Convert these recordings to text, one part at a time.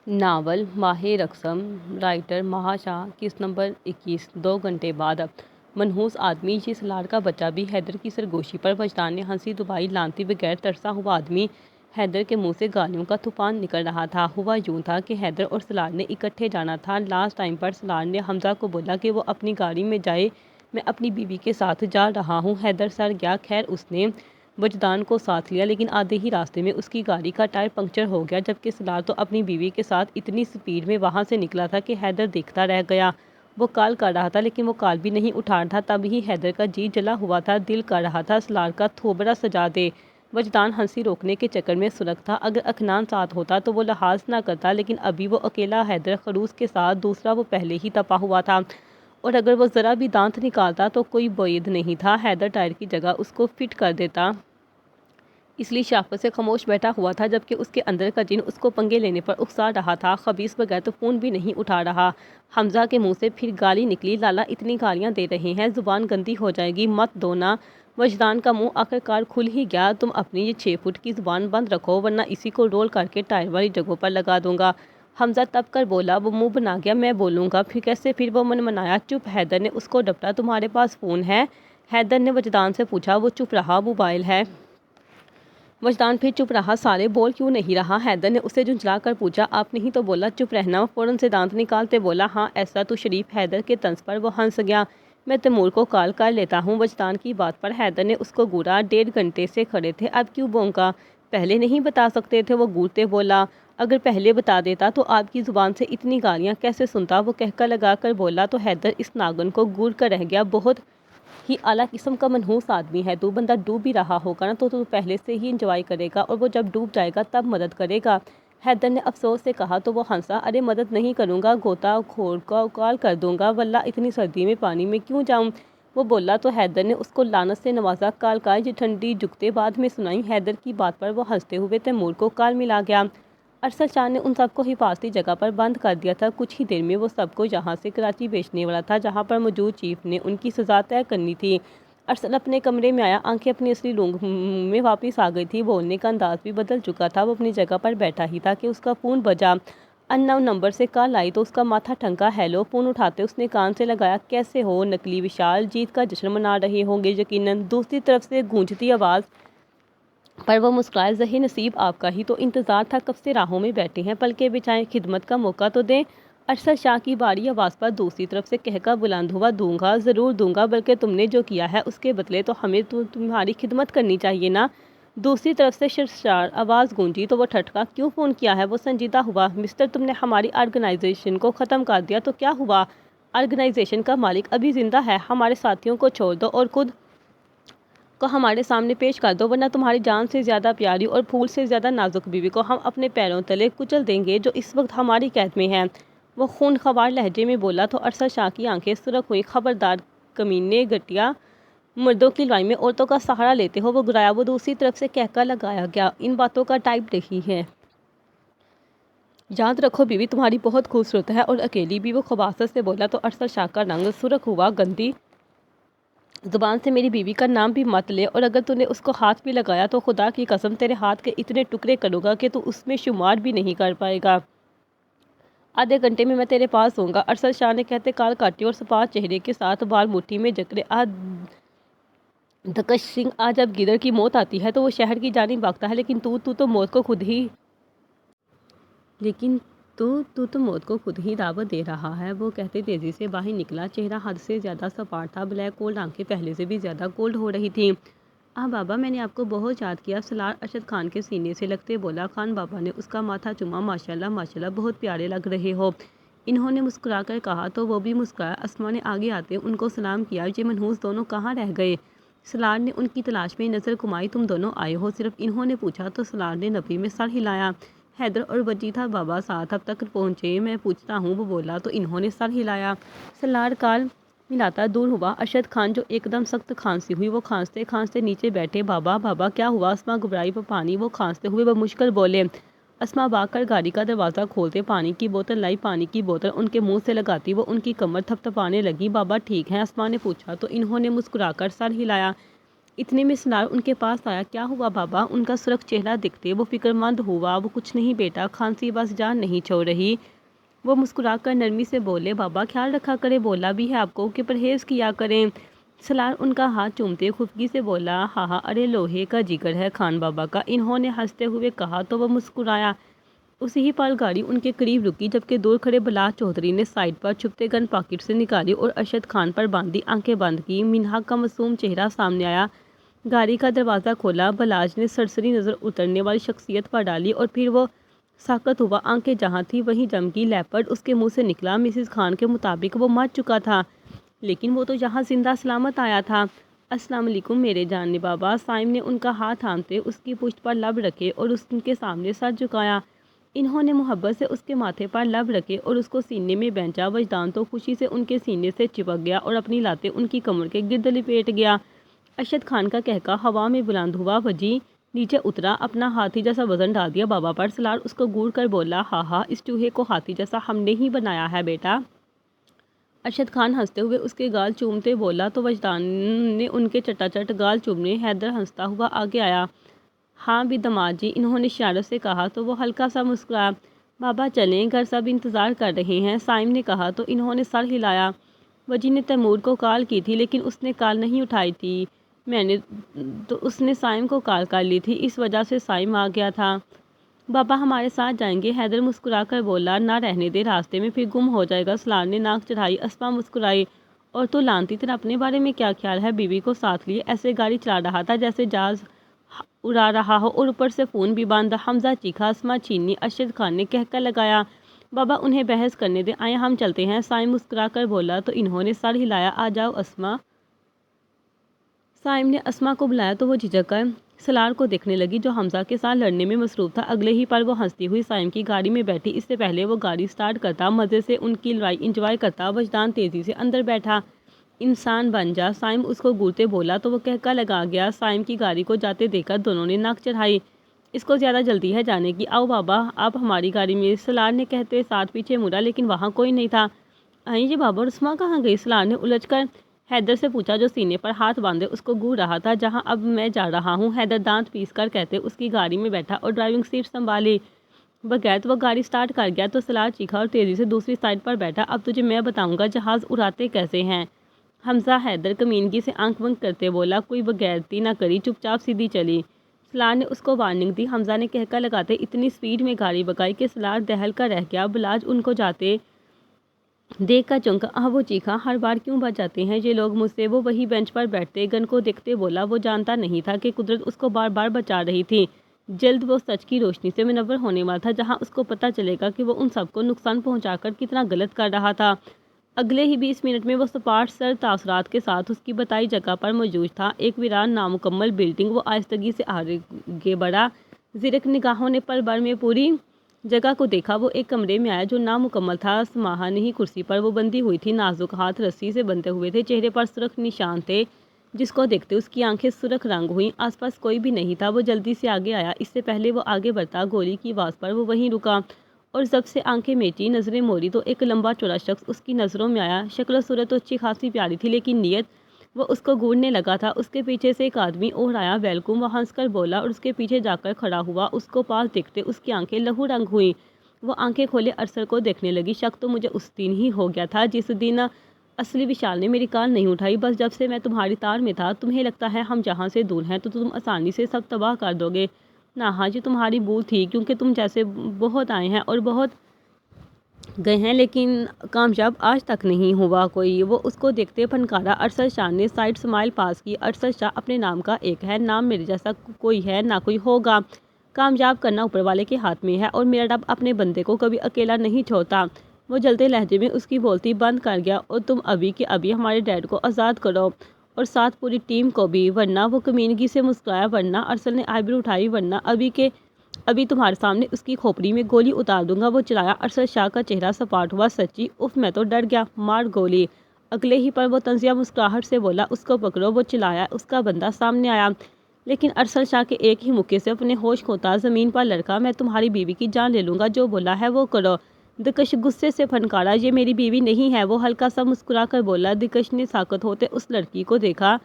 Novel ماہ رقصم writer مہا شاہ کس number 21 2 گھنٹے بعد منحوس آدمی یہ سلار کا بچہ بھی حیدر کی سرگوشی پر وجدان نے ہنسی دبائی لانتی بغیر ترسا ہوا آدمی حیدر کے منہ سے گالیوں کا طوفان نکل رہا تھا۔ ہوا یوں تھا کہ حیدر اور سلار نے اکٹھے جانا تھا۔ لاسٹ ٹائم پر سلار نے حمزہ کو بولا کہ وہ اپنی گاڑی میں جائے، میں اپنی بیوی کے ساتھ جا رہا ہوں۔ حیدر سر گیا، خیر اس نے وجدان کو ساتھ لیا، لیکن آدھے ہی راستے میں اس کی گاڑی کا ٹائر پنکچر ہو گیا، جبکہ سلار تو اپنی بیوی کے ساتھ اتنی سپیڈ میں وہاں سے نکلا تھا کہ حیدر دیکھتا رہ گیا۔ وہ کال کر رہا تھا لیکن وہ کال بھی نہیں اٹھا رہا تھا۔ تب ہی حیدر کا جی جلا ہوا تھا، دل کر رہا تھا سلار کا تھوبڑا سجا دے۔ وجدان ہنسی روکنے کے چکر میں سرخ تھا، اگر اکنان ساتھ ہوتا تو وہ لحاظ نہ کرتا، لیکن ابھی وہ اکیلا حیدر خروس کے ساتھ، دوسرا وہ پہلے ہی تپا ہوا تھا، اور اگر وہ ذرا بھی دانت نکالتا تو کوئی بعید نہیں تھا حیدر ٹائر کی جگہ اس کو فٹ کر دیتا۔ اس لیے شافت سے خاموش بیٹھا ہوا تھا، جبکہ اس کے اندر کا جن اس کو پنگے لینے پر اکسا رہا تھا۔ خبیث بغیر تو فون بھی نہیں اٹھا رہا۔ حمزہ کے منہ سے پھر گالی نکلی، لالا اتنی گالیاں دے رہے ہیں، زبان گندی ہو جائے گی، مت دو نا۔ وجدان کا منہ آخرکار کھل ہی گیا، تم اپنی یہ 6 فٹ کی زبان بند رکھو ورنہ اسی کو رول کر کے ٹائر والی جگہوں پر لگا دوں گا۔ حمزہ تب کر بولا، وہ منہ بنا گیا، میں بولوں گا پھر کیسے؟ پھر وہ منمنایا، چپ۔ حیدر نے اس کو ڈپٹا، تمہارے پاس فون ہے؟ حیدر نے وجدان سے پوچھا۔ وہ چپ رہا، موبائل ہے۔ وجدان پھر چپ رہا، سارے بول کیوں نہیں رہا؟ حیدر نے اسے جھنجھلا کر پوچھا۔ آپ نے ہی تو بولا چپ رہنا۔ فوراً سے دانت نکالتے بولا، ہاں ایسا تو شریف۔ حیدر کے طنز پر وہ ہنس گیا، میں تیمور کو کال کر لیتا ہوں۔ وجدان کی بات پر حیدر نے اس کو گھورا، 1.5 گھنٹے سے کھڑے تھے، اب کیوں بونکا؟ پہلے نہیں بتا سکتے تھے؟ وہ گھورتے بولا، اگر پہلے بتا دیتا تو آپ کی زبان سے اتنی گالیاں کیسے سنتا؟ وہ کہکا لگا کر بولا تو حیدر اس ناگن کو گھور کر رہ گیا، بہت ہی اعلیٰ قسم کا منحوس آدمی ہے تو بندہ ڈوب بھی رہا ہوگا نا تو پہلے سے ہی انجوائے کرے گا، اور وہ جب ڈوب جائے گا تب مدد کرے گا۔ حیدر نے افسوس سے کہا تو وہ ہنسا، ارے مدد نہیں کروں گا، غوطہ خور کو کال کر دوں گا، واللہ اتنی سردی میں پانی میں کیوں جاؤں؟ وہ بولا تو حیدر نے اس کو لعنت سے نوازا، کال کا یہ ٹھنڈی جگتیں بعد میں سنائیں۔ حیدر کی بات پر وہ ہنستے ہوئے تیمور کو کال ملا گیا۔ ارسل شاہ نے ان سب کو حفاظتی جگہ پر بند کر دیا تھا، کچھ ہی دیر میں وہ سب کو یہاں سے کراچی بھیجنے والا تھا جہاں پر موجود چیف نے ان کی سزا طے کرنی تھی۔ ارسل اپنے کمرے میں آیا، آنکھیں اپنی اصلی رونق میں واپس آ گئی تھی، بولنے کا انداز بھی بدل چکا تھا۔ وہ اپنی جگہ پر بیٹھا ہی تھا کہ اس کا فون بجا، ان نون نمبر سے کال آئی تو اس کا ماتھا ٹھنکا، ہیلو۔ فون اٹھاتے اس نے کان سے لگایا، کیسے ہو نکلی وشال؟ جیت کا جشن منا رہے ہوں گے یقیناً۔ دوسری طرف سے گونجتی آواز پر وہ مسکرائے، ظہیر نصیب آپ کا ہی تو انتظار تھا، کب سے راہوں میں بیٹھے ہیں، پلکیں بچھائیں، خدمت کا موقع تو دیں۔ ارسل شاہ کی باری آواز پر دوسری طرف سے کہکا بلند ہوا، دوں گا، ضرور دوں گا، بلکہ تم نے جو کیا ہے اس کے بدلے تو ہمیں تمہاری خدمت کرنی چاہیے نا۔ دوسری طرف سے شرشار آواز گونجی تو وہ ٹھٹکا، کیوں فون کیا ہے؟ وہ سنجیدہ ہوا، مسٹر تم نے ہماری آرگنائزیشن کو ختم کر دیا تو کیا ہوا؟ آرگنائزیشن کا مالک ابھی زندہ ہے، ہمارے ساتھیوں کو چھوڑ دو اور خود کو ہمارے سامنے پیش کر دو، ورنہ تمہاری جان سے زیادہ پیاری اور پھول سے زیادہ نازک بیوی کو ہم اپنے پیروں تلے کچل دیں گے جو اس وقت ہماری قید میں ہے۔ وہ خونخوار لہجے میں بولا تو ارسل شاہ کی آنکھیں سرخ ہوئیں، خبردار کمینے، گھٹیا، مردوں کی لڑائی میں عورتوں کا سہارا لیتے ہو۔ وہ گرایا، وہ دوسری طرف سے کہکا لگایا گیا، ان باتوں کا ٹائپ نہیں ہے، یاد رکھو بیوی تمہاری بہت خوبصورت ہے اور اکیلی بھی۔ وہ خباثت سے بولا تو ارسل شاہ کا رنگ سرخ ہوا، گندی زبان سے میری بیوی کا نام بھی مت لے، اور اگر تو نے اس کو ہاتھ بھی لگایا تو خدا کی قسم تیرے ہاتھ کے اتنے ٹکڑے کروں گا کہ تو اس میں شمار بھی نہیں کر پائے گا۔ آدھے گھنٹے میں تیرے پاس ہوں گا، ارسل شاہ نے کہتے کال کاٹی اور سپاہ چہرے کے ساتھ بال مٹھی میں جکڑے، دھکش سنگھ، آج جب گدڑ کی موت آتی ہے تو وہ شہر کی جانب بھاگتا ہے، لیکن تو موت کو خود ہی دعوت دے رہا ہے۔ وہ کہتے تیزی سے باہر نکلا، چہرہ حد سے زیادہ سپاٹ تھا، بلیک کولڈ آنکھیں پہلے سے بھی زیادہ کولڈ ہو رہی تھیں۔ بابا میں نے آپ کو بہت یاد کیا، سلار ارشد خان کے سینے سے لگتے بولا۔ خان بابا نے اس کا ماتھا چوما، ماشاءاللہ ماشاءاللہ، بہت پیارے لگ رہے ہو، انہوں نے مسکرا کر کہا تو وہ بھی مسکرایا۔ اسما نے آگے آتے ان کو سلام کیا، یہ منحوس دونوں کہاں رہ گئے؟ سلار نے ان کی تلاش میں نظر گھمائی، تم دونوں آئے ہو صرف؟ انہوں نے پوچھا تو سلار نے نفی میں سر ہلایا۔ حیدر اور وجیدہ بابا ساتھ اب تک پہنچے، میں پوچھتا ہوں، وہ بولا تو انہوں نے سر ہلایا۔ سلار کال ملاتا دور ہوا، ارشد خان جو ایک دم سخت کھانسی ہوئی، وہ کھانستے کھانستے نیچے بیٹھے۔ بابا کیا ہوا؟ اسما گھبرائی، وہ پانی، وہ کھانستے ہوئے بمشکل بولے۔ اسما بھاگ کر گاڑی کا دروازہ کھولتے پانی کی بوتل لائی، پانی کی بوتل ان کے منہ سے لگاتی وہ ان کی کمر تھپتھپانے لگی۔ بابا ٹھیک ہیں؟ اسما نے پوچھا تو انہوں نے مسکرا کر سر ہلایا۔ اتنے میں سلار ان کے پاس آیا۔ کیا ہوا بابا؟ ان کا سرخ چہرہ دیکھتے وہ فکر مند ہوا۔ وہ کچھ نہیں بیٹا، کھانسی بس جان نہیں چھوڑ رہی۔ وہ مسکرا کر نرمی سے بولے، بابا خیال رکھا کرے، بولا بھی ہے آپ کو کہ پرہیز کیا کریں۔ سلار ان کا ہاتھ چومتے خفگی سے بولا، ہاں ہاں، ارے لوہے کا جگر ہے خان بابا کا، انہوں نے ہنستے ہوئے کہا تو وہ مسکرایا۔ اسی ہی پل گاڑی ان کے قریب رکی، جبکہ دور کھڑے بلاج چودھری نے سائیڈ پر چھپتے گن پاکٹ سے نکالی اور ارشد خان پر باندھی آنکھیں بند کی۔ منہا کا معصوم چہرہ سامنے آیا۔ گاڑی کا دروازہ کھولا، بلاج نے سرسری نظر اترنے والی شخصیت پر ڈالی اور پھر وہ ساکت ہوا۔ آنکھیں جہاں تھی وہیں جم گئی۔ لیپرڈ اس کے منہ سے نکلا۔ مسز خان کے مطابق وہ مر چکا تھا، لیکن وہ تو یہاں زندہ سلامت آیا تھا۔ السلام علیکم میرے جان بابا۔ سائم نے ان کا ہاتھ تھامتے اس کی پشت پر لب رکھے اور اس کے سامنے سر جھکایا۔ انہوں نے محبت سے اس کے ماتھے پر لب رکھے اور اس کو سینے میں بھینچا۔ وجدان تو خوشی سے ان کے سینے سے چپک گیا اور اپنی لاتیں ان کی کمر کے گرد لپیٹ گیا۔ ارشد خان کا کہکا ہوا میں بلند ہوا۔ وجی نیچے اترا، اپنا ہاتھی جیسا وزن ڈال دیا بابا پر۔ سلار اس کو گھور کر بولا، ہاں ہاں، اس چوہے کو ہاتھی جیسا ہم نے ہی بنایا ہے بیٹا۔ ارشد خان ہنستے ہوئے اس کے گال چومتے بولا تو وجدان نے ان کے چٹاچٹ گال چومنے۔ حیدر ہنستا ہوا آگے آیا۔ ہاں بھی داماد جی، انہوں نے شرارت سے کہا تو وہ ہلکا سا مسکرایا۔ بابا چلیں، گھر سب انتظار کر رہے ہیں، سائم نے کہا تو انہوں نے سر ہلایا۔ وجی نے تیمور کو کال کی تھی لیکن اس نے کال نہیں اٹھائی تھی، میں نے تو اس نے سائم کو کال کر لی تھی، اس وجہ سے سائم آ گیا تھا۔ بابا ہمارے ساتھ جائیں گے؟ حیدر مسکرا کر بولا، نہ رہنے دے، راستے میں پھر گم ہو جائے گا۔ سلار نے ناک چڑھائی۔ اسما مسکرائی، اور تو لانتی تیرا اپنے بارے میں کیا خیال ہے؟ بیوی کو ساتھ لیے ایسے گاڑی چلا رہا تھا جیسے جہاز اڑا رہا ہو، اور اوپر سے فون بھی بند۔ حمزہ چیخا، اسما چینی۔ ارشد خان نے کہکا لگایا، بابا انہیں بحث کرنے دیں، آئیں ہم چلتے ہیں۔ سائم مسکرا کر بولا تو انہوں نے سر ہلایا، آ جاؤ اسما۔ سائم نے اسما کو بلایا تو وہ جھجک کر سلار کو دیکھنے لگی جو حمزہ کے ساتھ لڑنے میں مصروف تھا۔ اگلے ہی پل وہ ہنستی ہوئی سائم کی گاڑی میں بیٹھی۔ اس سے پہلے وہ گاڑی سٹارٹ کرتا، مزے سے ان کی لڑائی انجوائے کرتا۔ وجدان تیزی سے اندر بیٹھا، انسان بن جا، سائم اس کو گھورتے بولا تو وہ کہکا لگا گیا۔ سائم کی گاڑی کو جاتے دیکھ کر دونوں نے ناک چڑھائی، اس کو زیادہ جلدی ہے جانے کی، آؤ بابا آپ ہماری گاڑی میں۔ سلار نے کہتے ساتھ پیچھے مڑا لیکن وہاں کوئی نہیں تھا۔ آئیں جی بابا، اور اسما کہاں گئی؟ سلار نے الجھ کر حیدر سے پوچھا جو سینے پر ہاتھ باندھے اس کو گھور رہا تھا، جہاں اب میں جا رہا ہوں۔ حیدر دانت پیس کر کہتے اس کی گاڑی میں بیٹھا اور ڈرائیونگ سیٹ سنبھالی بغیر وہ گاڑی سٹارٹ کر گیا تو سلار چیخا اور تیزی سے دوسری سائڈ پر بیٹھا، اب تجھے میں بتاؤں گا جہاز اڑاتے کیسے ہیں۔ حمزہ حیدر کمینگی سے آنکھ بند کرتے بولا، کوئی بغیرتی نہ کری، چپ چاپ سیدھی چلی۔ سلار نے اس کو وارننگ دی۔ حمزہ نے کہکا لگاتے اتنی سپیڈ میں گاڑی بگائی کہ سلار دہل کر رہ گیا۔ بلاج ان کو جاتے دیکھ کر چونکا، وہ چیخا، ہر بار کیوں بچ جاتے ہیں یہ لوگ مجھ سے؟ وہ وہی بینچ پر بیٹھتے گن کو دیکھتے بولا، وہ جانتا نہیں تھا کہ قدرت اس کو بار بار بچا رہی تھی، جلد وہ سچ کی روشنی سے منور ہونے والا تھا جہاں اس کو پتہ چلے گا کہ وہ ان سب کو نقصان پہنچا کر کتنا غلط کر رہا تھا۔ اگلے ہی 20 منٹ میں وہ سپاٹ سر تاثرات کے ساتھ اس کی بتائی جگہ پر موجود تھا، ایک ویران نامکمل بلڈنگ۔ وہ آہستگی سے آگے بڑھا، زرق نگاہوں نے پل بھر میں پوری جگہ کو دیکھا۔ وہ ایک کمرے میں آیا جو نامکمل تھا، سماہا نہیں کرسی پر وہ بندھی ہوئی تھی، نازک ہاتھ رسی سے بندھے ہوئے تھے، چہرے پر سرخ نشان تھے جس کو دیکھتے اس کی آنکھیں سرخ رنگ ہوئیں۔ آس پاس کوئی بھی نہیں تھا۔ وہ جلدی سے آگے آیا، اس سے پہلے وہ آگے بڑھتا گولی کی آواز پر وہ وہیں رکا اور جب سے آنکھیں میچی، نظریں موڑی تو ایک لمبا چوڑا شخص اس کی نظروں میں آیا۔ شکل و صورت تو اچھی خاصی پیاری تھی لیکن نیت، وہ اس کو گھورنے لگا تھا۔ اس کے پیچھے سے ایک آدمی اور آیا، ویلکم، وہ ہنس کر بولا اور اس کے پیچھے جا کر کھڑا ہوا۔ اس کو پاس دیکھتے اس کی آنکھیں لہو رنگ ہوئیں۔ وہ آنکھیں کھولے ارسل کو دیکھنے لگی۔ شک تو مجھے اس دن ہی ہو گیا تھا جس دن اصلی وشال نے میری کال نہیں اٹھائی، بس جب سے میں تمہاری تار میں تھا۔ تمہیں لگتا ہے ہم جہاں سے دور ہیں تو تم آسانی سے سب تباہ کر دو گے، نہ ہاں، یہ تمہاری بھول تھی، کیونکہ تم جیسے بہت آئے ہیں اور بہت گئے ہیں لیکن کامیاب آج تک نہیں ہوا کوئی۔ وہ اس کو دیکھتے پھنکارا۔ ارشد شاہ نے سائڈ سمائل پاس کی۔ ارشد شاہ اپنے نام کا ایک ہے، نام میرے جیسا کوئی ہے نہ کوئی ہوگا، کامیاب کرنا اوپر والے کے ہاتھ میں ہے اور میرا رب اپنے بندے کو کبھی اکیلا نہیں چھوڑتا۔ وہ جلتے لہجے میں اس کی بولتی بند کر گیا، اور تم ابھی کے ابھی ہمارے ڈیڈ کو آزاد کرو اور ساتھ پوری ٹیم کو بھی، ورنہ، وہ کمینگی سے مسکرایا، ورنہ؟ ارسل نے آئی برو اٹھائی، ورنہ ابھی کے ابھی تمہارے سامنے اس کی کھوپڑی میں گولی اتار دوں گا، وہ چلایا۔ ارشد شاہ کا چہرہ سپاٹ ہوا، سچی؟ اف، میں تو ڈر گیا، مار گولی۔ اگلے ہی پر وہ طنزیہ مسکراہٹ سے بولا، اس کو پکڑو، وہ چلایا۔ اس کا بندہ سامنے آیا لیکن ارشد شاہ کے ایک ہی مکے سے اپنے ہوش کھوتا زمین پر لڑکا، میں تمہاری بیوی کی جان لے لوں گا، جو بولا ہے وہ کرو۔ دکش غصے سے پھنکارا، یہ میری بیوی نہیں ہے، وہ ہلکا سا مسکرا کر بولا۔ دکش نے ساکت ہوتے اس لڑکی کو دیکھا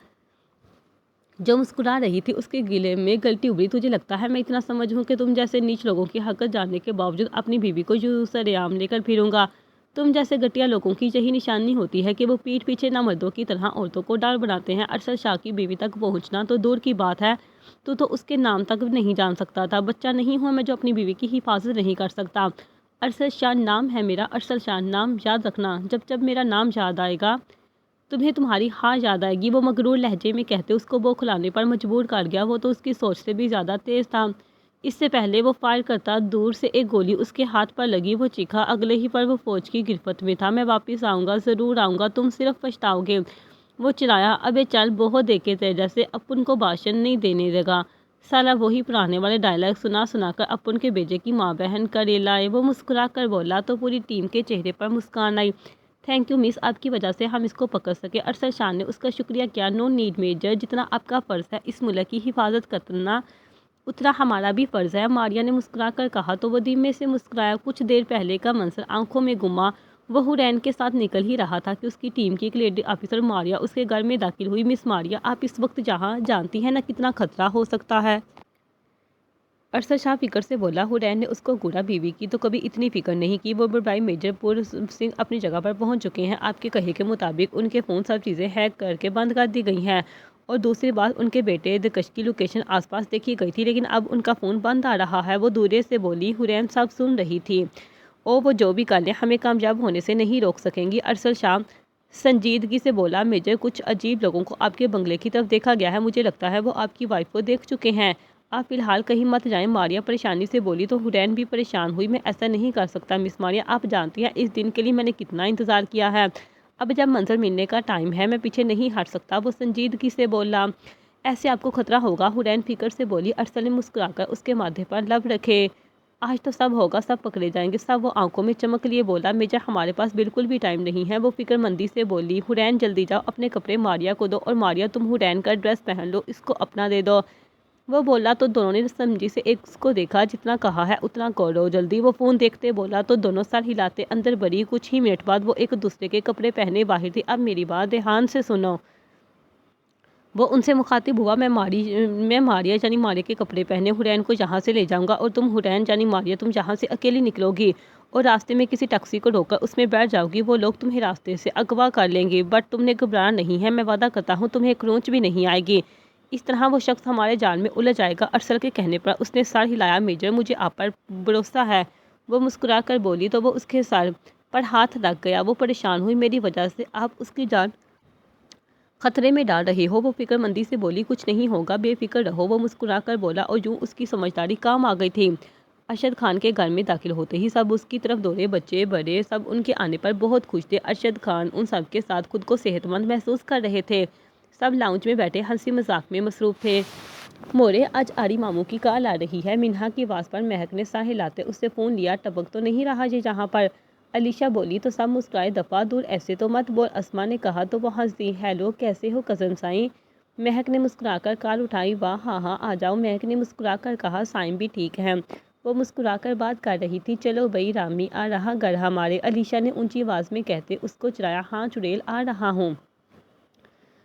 جو مسکرا رہی تھی اس کے گلے میں گلٹی ابری۔ تجھے لگتا ہے میں اتنا سمجھ ہوں کہ تم جیسے نیچ لوگوں کی حقیقت جاننے کے باوجود اپنی بیوی کو یوں سرعام لے کر پھروں گا؟ تم جیسے گھٹیا لوگوں کی یہی نشانی ہوتی ہے کہ وہ پیٹھ پیچھے نہ مردوں کی طرح عورتوں کو ڈال بناتے ہیں۔ ارشد شاہ کی بیوی تک پہنچنا تو دور کی بات ہے، تو اس کے نام تک نہیں جان سکتا تھا۔ بچہ نہیں ہوں میں جو اپنی بیوی کی حفاظت نہیں کر سکتا۔ ارشد شاہ نام ہے میرا، ارشد شاہ نام یاد رکھنا۔ جب میرا نام یاد آئے گا تمہیں تمہاری ہاں یاد آئے گی، وہ مغرور لہجے میں کہتے اس کو بوکھلانے پر مجبور کر گیا۔ وہ تو اس کی سوچ سے بھی زیادہ تیز تھا۔ اس سے پہلے وہ فائر کرتا دور سے ایک گولی اس کے ہاتھ پر لگی، وہ چیخا۔ اگلے ہی پر وہ فوج کی گرفت میں تھا۔ میں واپس آؤں گا، ضرور آؤں گا، تم صرف پچھتاؤ گے، وہ چلایا۔ ابے چل، بہت دیکھے تھے جیسے اپن کو بھاشن نہیں دینے لگا۔ سالہ وہی پرانے والے ڈائلاگ سنا سنا کر اپن کے بیٹے کی ماں بہن کریلائے۔ وہ مسکرا کر بولا تو پوری ٹیم کے چہرے پر مسکان آئی۔ تھینک یو مس، آپ کی وجہ سے ہم اس کو پکڑ سکے۔ ارشد شاہ نے اس کا شکریہ کیا۔ نو نیڈ میجر، جتنا آپ کا فرض ہے اس ملک کی حفاظت کرنا اتنا ہمارا بھی فرض ہے، ماریا نے مسکرا کر کہا تو وہ دھیمے سے مسکرایا۔ کچھ دیر پہلے کا منظر آنکھوں میں گھما۔ وہ حورین کے ساتھ نکل ہی رہا تھا کہ اس کی ٹیم کی ایک لیڈی آفیسر ماریا اس کے گھر میں داخل ہوئی۔ مس ماریا، آپ اس وقت جہاں جانتی ہیں نا کتنا خطرہ ہو سکتا ہے؟ ارشد شاہ فکر سے بولا۔ حورین نے اس کو گھورا۔ بیوی کی تو کبھی اتنی فکر نہیں کی۔ وہ بڑائی میجر پور سنگھ اپنی جگہ پر پہنچ چکے ہیں۔ آپ کے کہے کے مطابق ان کے فون سب چیزیں ہیک کر کے بند کر دی گئی ہیں، اور دوسری بات ان کے بیٹے دکش کی لوکیشن آس پاس دیکھی گئی تھی، لیکن اب ان کا فون بند آ رہا ہے۔ وہ دورے سے بولی۔ حورین سب سن رہی تھی۔ وہ جو بھی کر لیں ہمیں کامیاب ہونے سے نہیں روک سکیں گی۔ ارشد شاہ سنجیدگی سے بولا۔ میجر، کچھ عجیب لوگوں کو آپ کے بنگلے کی طرف دیکھا گیا ہے، مجھے لگتا ہے وہ آپ کی وائف کو دیکھ چکے ہیں۔ آپ فی الحال کہیں مت جائیں، ماریا پریشانی سے بولی تو حورین بھی پریشان ہوئی۔ میں ایسا نہیں کر سکتا مس ماریا، آپ جانتی ہیں اس دن کے لیے میں نے کتنا انتظار کیا ہے۔ اب جب منظر ملنے کا ٹائم ہے میں پیچھے نہیں ہٹ سکتا، وہ سنجیدگی سے بولا۔ ایسے آپ کو خطرہ ہوگا، حورین فکر سے بولی۔ ارسل نے مسکرا کر اس کے ماتھے پر لب رکھے۔ آج تو سب ہوگا، سب پکڑے جائیں گے سب، وہ آنکھوں میں چمک لیے بولا۔ میجر، ہمارے پاس بالکل بھی ٹائم نہیں ہے، وہ فکر مندی سے بولی۔ حورین جلدی جاؤ، اپنے کپڑے ماریا کو دو، اور ماریا تم حورین کا ڈریس پہن لو، اس کو اپنا دے دو، وہ بولا تو دونوں نے سمجھی سے ایک اس کو دیکھا۔ جتنا کہا ہے اتنا کرو جلدی، وہ فون دیکھتے بولا تو دونوں سر ہلاتے اندر بڑھی۔ کچھ ہی منٹ بعد وہ ایک دوسرے کے کپڑے پہنے باہر تھی۔ اب میری بات دھیان سے سنو، وہ ان سے مخاطب ہوا۔ میں ماریا یعنی ماریا کے کپڑے پہنے حورین کو یہاں سے لے جاؤں گا، اور تم حورین یعنی ماریا تم یہاں سے اکیلی نکلو گی اور راستے میں کسی ٹیکسی کو روک کر اس میں بیٹھ جاؤ گی۔ وہ لوگ تمہیں راستے سے اغوا کر لیں گے، بٹ تم نے گھبرانا نہیں ہے، میں وعدہ کرتا ہوں تمہیں کرونچ بھی نہیں آئے گی۔ اس طرح وہ شخص ہمارے جال میں الجھ جائے گا۔ ارسل کے کہنے پر اس نے سر ہلایا۔ میجر، مجھے آپ پر بھروسہ ہے، وہ مسکرا کر بولی تو وہ اس کے سر پر ہاتھ رکھ گیا۔ وہ پریشان ہوئی، میری وجہ سے آپ اس کی جان خطرے میں ڈال رہے ہو، وہ فکر مندی سے بولی۔ کچھ نہیں ہوگا، بے فکر رہو، وہ مسکرا کر بولا، اور یوں اس کی سمجھداری کام آ گئی تھی۔ ارشد خان کے گھر میں داخل ہوتے ہی سب اس کی طرف دوڑے، بچے بڑے سب ان کے آنے پر بہت خوش تھے۔ ارشد خان ان سب کے ساتھ خود کو صحت مند محسوس کر رہے تھے۔ سب لاؤنج میں بیٹھے ہنسی مذاق میں مصروف تھے۔ مورے، آج آری ماموں کی کال آ رہی ہے، منہا کی آواز پر مہک نے سر ہلاتے اس سے فون لیا۔ ٹپک تو نہیں رہا یہ یہاں پر؟ علیشا بولی تو سب مسکرائے۔ دفعہ دور، ایسے تو مت بول، اسما نے کہا تو وہ ہنس دی۔ ہیلو، کیسے ہو کزن سائیں؟ مہک نے مسکرا کر کال اٹھائی۔ واہ، ہاں ہاں آ جاؤ، مہک نے مسکرا کر کہا۔ سائیں بھی ٹھیک ہے، وہ مسکرا کر بات کر رہی تھی۔ چلو بھائی، رامی آ رہا گھر ہمارے، علیشا نے اونچی آواز میں کہتے اس کو چڑھایا۔ ہاں چڑیل، آ رہا ہوں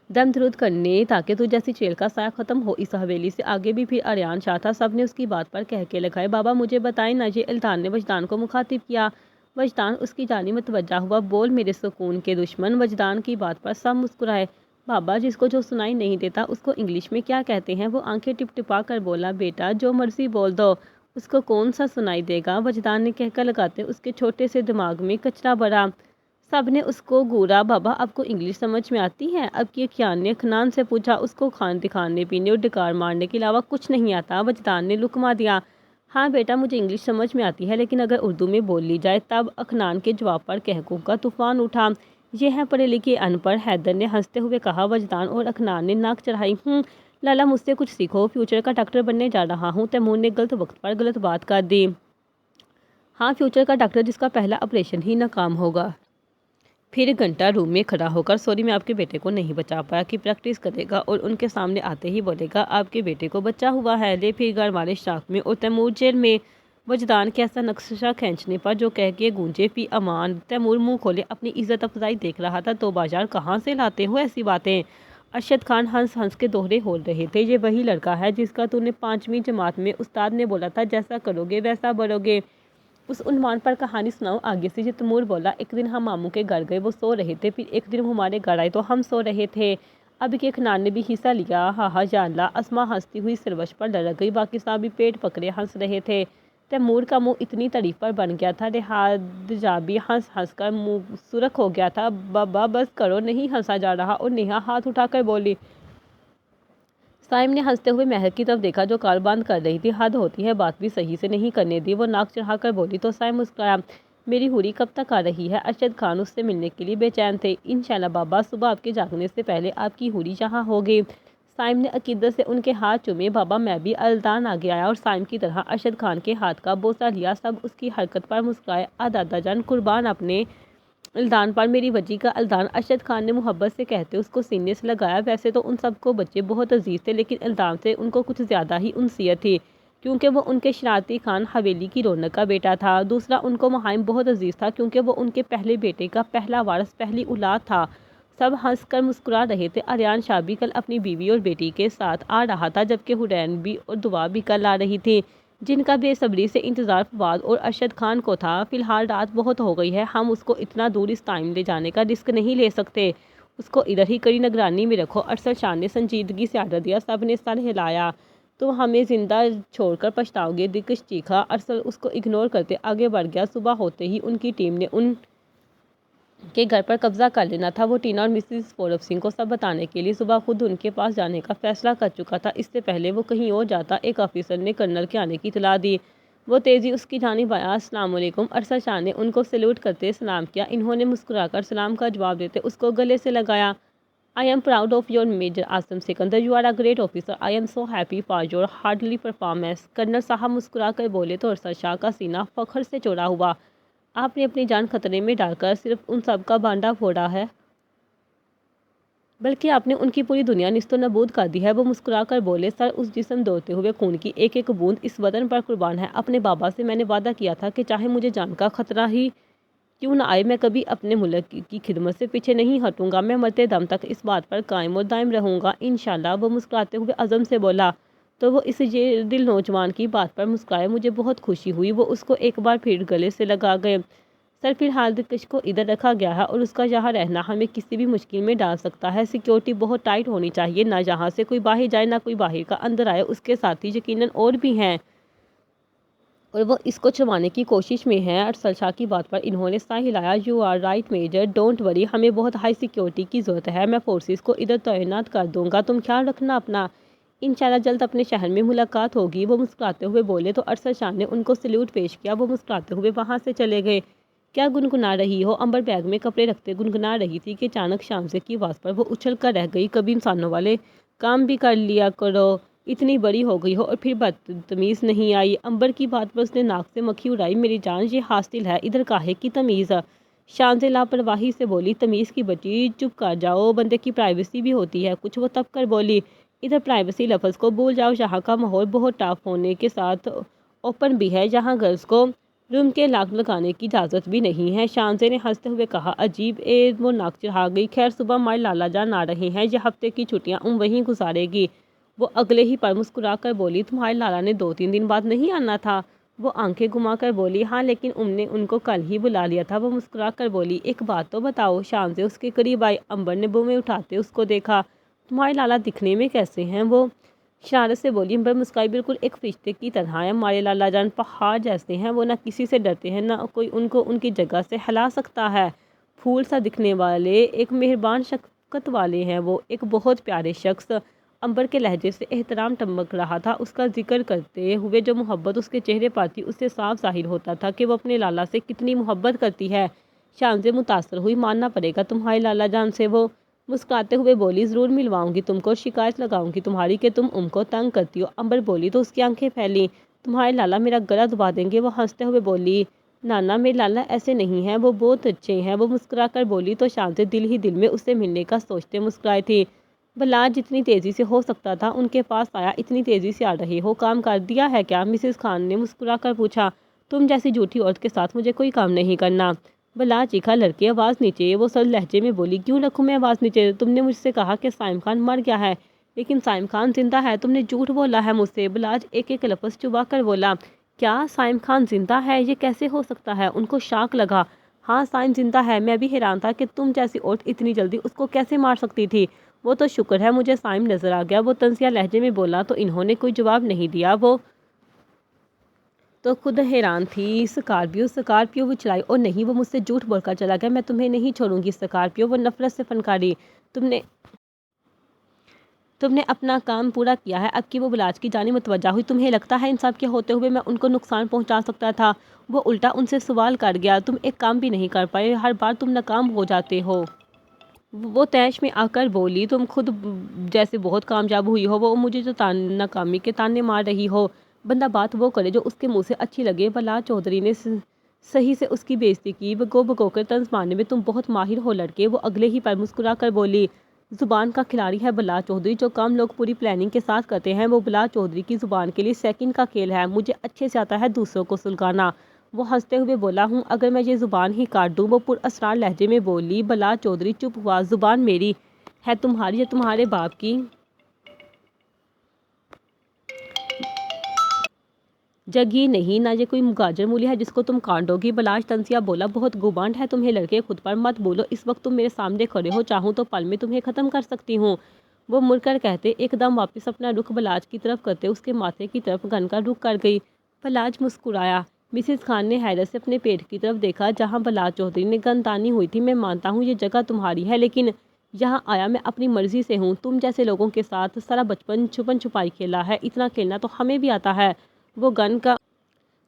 دم درود کرنے تاکہ تو جیسی چڑیل کا سایہ ختم ہو اس حویلی سے۔ آگے بھی پھر اریان شاہ تھا۔ سب نے اس کی بات پر کہکے لگائے۔ بابا مجھے بتائیں نا، یہ الطان نے وجدان کو مخاطب کیا۔ وجدان اس کی جانب متوجہ ہوا۔ بول میرے سکون کے دشمن، وجدان کی بات پر سب مسکرائے۔ بابا، جس کو جو سنائی نہیں دیتا اس کو انگلش میں کیا کہتے ہیں؟ وہ آنکھیں ٹپ ٹپا کر بولا۔ بیٹا جو مرضی بول دو، اس کو کون سا سنائی دے گا؟ وجدان نے کہکا لگاتے اس کے چھوٹے سے دماغ میں کچرا بھرا۔ سب نے اس کو گھورا۔ بابا آپ کو انگلش سمجھ میں آتی ہے؟ اب کی کیان نے خنان سے پوچھا۔ اس کو کھانے پینے اور ڈکار مارنے کے علاوہ کچھ نہیں آتا، وجدان نے لکما دیا۔ ہاں بیٹا، مجھے انگلش سمجھ میں آتی ہے، لیکن اگر اردو میں بول لی جائے تب؟ اخنان کے جواب پر کہکوں کا طوفان اٹھا۔ یہ ہے پڑھے لکھے ان پڑھ، حیدر نے ہنستے ہوئے کہا۔ وجدان اور اخنان نے ناک چڑھائی۔ لالا مجھ سے کچھ سیکھو، فیوچر کا ڈاکٹر بننے جا رہا ہوں۔ تیمور نے غلط وقت پر غلط بات کر دی۔ ہاں، فیوچر کا ڈاکٹر جس کا پہلا آپریشن ہی ناکام ہوگا، پھر گھنٹہ روم میں کھڑا ہو کر سوری میں آپ کے بیٹے کو نہیں بچا پایا کی پریکٹس کرے گا، اور ان کے سامنے آتے ہی بولے گا آپ کے بیٹے کو بچہ ہوا ہے، لے پھر گھر والے شاک میں اور تیمور جیل میں۔ وجدان کیسا نقشہ کھینچنے پر جو کہہ کے گونجے فی امان۔ تیمور منہ کھولے اپنی عزت افزائی دیکھ رہا تھا۔ تو بازار کہاں سے لاتے ہو ایسی باتیں؟ ارشد خان ہنس ہنس کے دوہرے ہو رہے تھے۔ یہ وہی لڑکا ہے جس کا تو نے 5ویں جماعت میں استاد نے بولا تھا جیسا کرو گے ویسا بڑھو گے۔ اس عنوان پر کہانی سناؤ آگے سے۔ یہ تیمور بولا، ایک دن ہم ماموں کے گھر گئے، وہ سو رہے تھے، پھر ایک دن ہمارے گھر آئے تو ہم سو رہے تھے۔ اب کے کھنان نے بھی حصہ لیا۔ ہاں یا اللہ۔ اسما ہنستی ہوئی سروش پر لڑک گئی، باقی سب بھی پیٹ پکڑے ہنس رہے تھے۔ تیمور کا منہ اتنی تعریف پر بن گیا تھا، رحاد جا بھی ہنس ہنس کر منہ سرخ ہو گیا تھا۔ بابا بس کرو، نہیں ہنسا جا رہا۔ اور نیہا ہاتھ اٹھا کر بولی۔ سائم نے ہنستے ہوئے مہر کی طرف دیکھا جو کار بند کر رہی تھی۔ حد ہوتی ہے، بات بھی صحیح سے نہیں کرنے دی۔ وہ ناک چڑھا کر بولی تو سائم مسکرایا۔ میری حوری کب تک آ رہی ہے؟ ارشد خان اس سے ملنے کے لیے بے چین تھے۔ انشاءاللہ بابا، صبح آپ کے جاگنے سے پہلے آپ کی حوری یہاں ہوگی۔ سائم نے عقیدت سے ان کے ہاتھ چومے۔ بابا میں بھی۔ الدان آگے آیا اور سائم کی طرح ارشد خان کے ہاتھ کا بوسہ لیا۔ سب اس کی حرکت پر مسکرائے۔ دادا جان قربان اپنے الدان پر، میری وجی کا الدان، ارشد خان نے محبت سے کہتے اس کو سینے سے لگایا۔ ویسے تو ان سب کو بچے بہت عزیز تھے، لیکن الدان سے ان کو کچھ زیادہ ہی انسیت تھی، کیونکہ وہ ان کے شرارتی خان حویلی کی رونق کا بیٹا تھا۔ دوسرا، ان کو مہائم بہت عزیز تھا، کیونکہ وہ ان کے پہلے بیٹے کا پہلا وارث، پہلی اولاد تھا۔ سب ہنس کر مسکرا رہے تھے۔ آریان شاہ بھی کل اپنی بیوی اور بیٹی کے ساتھ آ رہا تھا، جبکہ حورین بھی اور دعا بھی کل آ رہی تھی، جن کا بے صبری سے انتظار فواد اور ارشد خان کو تھا۔ فی الحال رات بہت ہو گئی ہے، ہم اس کو اتنا دور اس ٹائم لے جانے کا رسک نہیں لے سکتے، اس کو ادھر ہی کڑی نگرانی میں رکھو۔ ارشد شاہ نے سنجیدگی سے آرڈر دیا۔ سب نے سر ہلایا۔ تم ہمیں زندہ چھوڑ کر پچھتاؤ گے، دلکش چیخا۔ ارسل اس کو اگنور کرتے آگے بڑھ گیا۔ صبح ہوتے ہی ان کی ٹیم نے ان کے گھر پر قبضہ کر لینا تھا۔ وہ ٹینا اور مسز فورب سنگھ کو سب بتانے کے لیے صبح خود ان کے پاس جانے کا فیصلہ کر چکا تھا۔ اس سے پہلے وہ کہیں اور جاتا، ایک آفیسر نے کرنل کے آنے کی اطلاع دی۔ وہ تیزی اس کی جانب آیا۔ السلام علیکم۔ ارشد شاہ نے ان کو سیلوٹ کرتے سلام کیا۔ انہوں نے مسکرا کر سلام کا جواب دیتے اس کو گلے سے لگایا۔ I am proud of your Major Asim Sikandar. You are a great officer. I am so happy for your hardly performance. Colonel صاحب مسکرا کر بولے تو ارشد شاہ کا سینہ فخر سے چوڑا ہوا۔ آپ نے اپنی جان خطرے میں ڈال کر صرف ان سب کا بانڈا پھوڑا ہے، بلکہ آپ نے ان کی پوری دنیا نیست و نابود کر دی ہے۔ وہ مسکرا کر بولے، سر، اس جسم دوڑتے ہوئے خون کی ایک ایک بوند اس وطن پر قربان ہے۔ اپنے بابا سے میں نے وعدہ کیا تھا کہ چاہے مجھے جان کا خطرہ ہی کیوں نہ آئے، میں کبھی اپنے ملک کی خدمت سے پیچھے نہیں ہٹوں گا۔ میں مرتے دم تک اس بات پر قائم اور دائم رہوں گا، انشاءاللہ۔ وہ مسکراتے ہوئے عزم سے بولا۔ تو وہ اس دل نوجوان کی بات پر مسکرائے۔ مجھے بہت خوشی ہوئی۔ وہ اس کو ایک بار پھر گلے سے لگا گئے۔ سر، فی الحال دلکش کو ادھر رکھا گیا ہے اور اس کا یہاں رہنا ہمیں کسی بھی مشکل میں ڈال سکتا ہے۔ سیکیورٹی بہت ٹائٹ ہونی چاہیے، نہ یہاں سے کوئی باہر جائے نہ کوئی باہر کا اندر آئے۔ اس کے ساتھی یقیناً اور بھی ہیں اور وہ اس کو چھڑوانے کی کوشش میں ہیں۔ ارسل شاہ کی بات پر انہوں نے سر ہلایا۔ You are right major, don't worry, ہمیں بہت ہائی سیکیورٹی کی ضرورت ہے۔ میں فورسز کو ادھر تعینات کر دوں گا، تم خیال رکھنا اپنا۔ انشاءاللہ جلد اپنے شہر میں ملاقات ہوگی۔ وہ مسکراتے ہوئے بولے تو ارسل شاہ نے ان کو سلیوٹ پیش کیا۔ وہ مسکراتے ہوئے وہاں سے چلے گئے۔ کیا گنگنا رہی ہو؟ امبر بیگ میں کپڑے رکھتے گنگنا رہی تھی کہ اچانک شامزے کی آواز پر وہ اچھل کر رہ گئی۔ کبھی انسانوں والے کام بھی کر لیا کرو، اتنی بڑی ہو گئی ہو اور پھر بدتمیز نہیں آئی۔ امبر کی بات پر اس نے ناک سے مکھی اڑائی۔ میری جان، یہ حاصل ہے، ادھر کاہے کی تمیز؟ شامزے لاپرواہی سے بولی۔ تمیز کی بچی، چپ کر جاؤ، بندے کی پرائیویسی بھی ہوتی ہے کچھ۔ وہ تب کر بولی، ادھر پرائیویسی لفظ کو بھول جاؤ، یہاں کا ماحول بہت ٹف ہونے کے ساتھ اوپن بھی ہے، یہاں گرلز کو روم کے لاک لگانے کی اجازت بھی نہیں ہے۔ شامزے نے ہنستے ہوئے کہا، عجیب وہ ناک چڑھا گئی۔ خیر، صبح ہمارے لالا جان آ رہے ہیں، یہ ہفتے کی چھٹیاں وہیں گزارے گی۔ وہ اگلے ہی پر مسکرا کر بولی، تمہارے لالا نے 2-3 دن بعد نہیں آنا تھا؟ وہ آنکھیں گھما کر بولی، ہاں، لیکن نے ان کو کل ہی بلا لیا تھا۔ وہ مسکرا کر بولی، ایک بات تو بتاؤ۔ شامزے اس کے قریب آئی۔ امبر نے بوہیں اٹھاتے اس کو دیکھا۔ تمہارے لالا دکھنے میں کیسے ہیں؟ وہ شرارت سے بولی۔ امبر مسکرائی، بالکل ایک فرشتے کی طرح ہیں ہمارے لالا جان، پہاڑ جیسے ہیں۔ وہ نہ کسی سے ڈرتے ہیں، نہ کوئی ان کو ان کی جگہ سے ہلا سکتا ہے۔ پھول سا دکھنے والے، ایک مہربان شفقت والے ہیں وہ، ایک بہت پیارے شخص۔ امبر کے لہجے سے احترام ٹپک رہا تھا۔ اس کا ذکر کرتے ہوئے جو محبت اس کے چہرے پر تھی، اس سے صاف ظاہر ہوتا تھا کہ وہ اپنے لالا سے کتنی محبت کرتی ہے۔ شامزے متاثر ہوئی، ماننا پڑے گا تمہارے لالا جان سے۔ وہ مسکراتے ہوئے بولی، ضرور ملواؤں گی تم کو، شکایت لگاؤں گی تمہاری کہ تم کو تنگ کرتی ہو۔ امبر بولی تو اس کی آنکھیں پھیلیں۔ تمہارے لالا میرا گلا دبا دیں گے۔ وہ ہنستے ہوئے بولی، نانا، میرے لالا ایسے نہیں ہیں، وہ بہت اچھے ہیں۔ وہ مسکرا کر بولی تو شامزے دل ہی دل میں اس سے ملنے کا سوچتے مسکرائے تھی۔ بلا جتنی تیزی سے ہو سکتا تھا ان کے پاس آیا۔ اتنی تیزی سے آ رہے ہو، کام کر دیا ہے کیا؟ مسز خان نے مسکرا کر پوچھا۔ تم جیسی جھوٹی عورت کے ساتھ مجھے کوئی کام نہیں کرنا۔ بلا چیخا لڑکی آواز نیچے۔ وہ سرد لہجے میں بولی کیوں رکھوں میں آواز نیچے؟ تم نے مجھ سے کہا کہ سائم خان مر گیا ہے، لیکن سائم خان زندہ ہے، تم نے جھوٹ بولا ہے مجھ سے۔ بلاج ایک ایک لفظ چبا کر بولا کیا سائم خان زندہ ہے؟ یہ کیسے ہو سکتا ہے؟ ان کو شاک لگا۔ ہاں سائم زندہ ہے، میں بھی حیران تھا کہ تم جیسی عورت اتنی جلدی اس کو کیسے مار سکتی تھی۔ وہ تو شکر ہے مجھے سائم نظر آ گیا، وہ طنزیہ لہجے میں بولا۔ تو انہوں نے کوئی جواب نہیں دیا، وہ تو خود حیران تھی۔ سکارپیو وہ چلائی اور نہیں، وہ مجھ سے جھوٹ بول کر چلا گیا، میں تمہیں نہیں چھوڑوں گی سکارپیو، وہ نفرت سے فنکاری۔ تم نے اپنا کام پورا کیا ہے اب کی۔ وہ بلاج کی جانب متوجہ ہوئی۔ تمہیں لگتا ہے ان سب کے ہوتے ہوئے میں ان کو نقصان پہنچا سکتا تھا؟ وہ الٹا ان سے سوال کر گیا۔ تم ایک کام بھی نہیں کر پائے، ہر بار تم ناکام ہو جاتے ہو۔ وہ تیش میں آ کر بولی تم خود جیسے بہت کامیاب ہوئی ہو، وہ مجھے جو ناکامی کے تانے مار رہی ہو۔ بندہ بات وہ کرے جو اس کے منہ سے اچھی لگے۔ بلا چودھری نے صحیح سے اس کی بےعزتی کی۔ بھگو کر طنز مارنے میں تم بہت ماہر ہو لڑکے۔ وہ اگلے ہی پر مسکرا کر بولی زبان کا کھلاڑی ہے بلا چودھری، جو کام لوگ پوری پلاننگ کے ساتھ کرتے ہیں وہ بلا چودھری کی زبان کے لیے سیکنڈ کا کھیل ہے۔ مجھے اچھے سے آتا ہے دوسروں کو سلگانا۔ وہ ہنستے ہوئے بولا ہوں اگر میں یہ زبان ہی کاٹ دوں۔ وہ پر اسرار لہجے میں بولی۔ بلا چودھری چپ ہوا۔ زبان میری ہے تمہاری یا تمہارے باپ کی؟ جگی نہیں، نہ یہ کوئی گاجر مولی ہے جس کو تم کاٹو گی۔ بلاج طنزیہ بولا بہت گھمنڈ ہے تمہیں لڑکے، خود پر مت بولو، اس وقت تم میرے سامنے کھڑے ہو، چاہوں تو پل میں تمہیں ختم کر سکتی ہوں۔ وہ مڑ کر کہتے ایک دم واپس اپنا رخ بلاج کی طرف کرتے اس کے ماتھے کی طرف گن کا رخ کر گئی۔ بلاج مسکرایا۔ مسز خان نے حیرت سے اپنے پیٹ کی طرف دیکھا جہاں بلاج چودھری نے گن تانی ہوئی تھی۔ میں مانتا ہوں یہ جگہ تمہاری ہے، لیکن یہاں آیا میں اپنی مرضی سے ہوں۔ تم جیسے لوگوں کے ساتھ سارا بچپن چھپن چھپائی کھیلا ہے، اتنا کھیلنا تو ہمیں بھی آتا ہے۔ وہ گن کا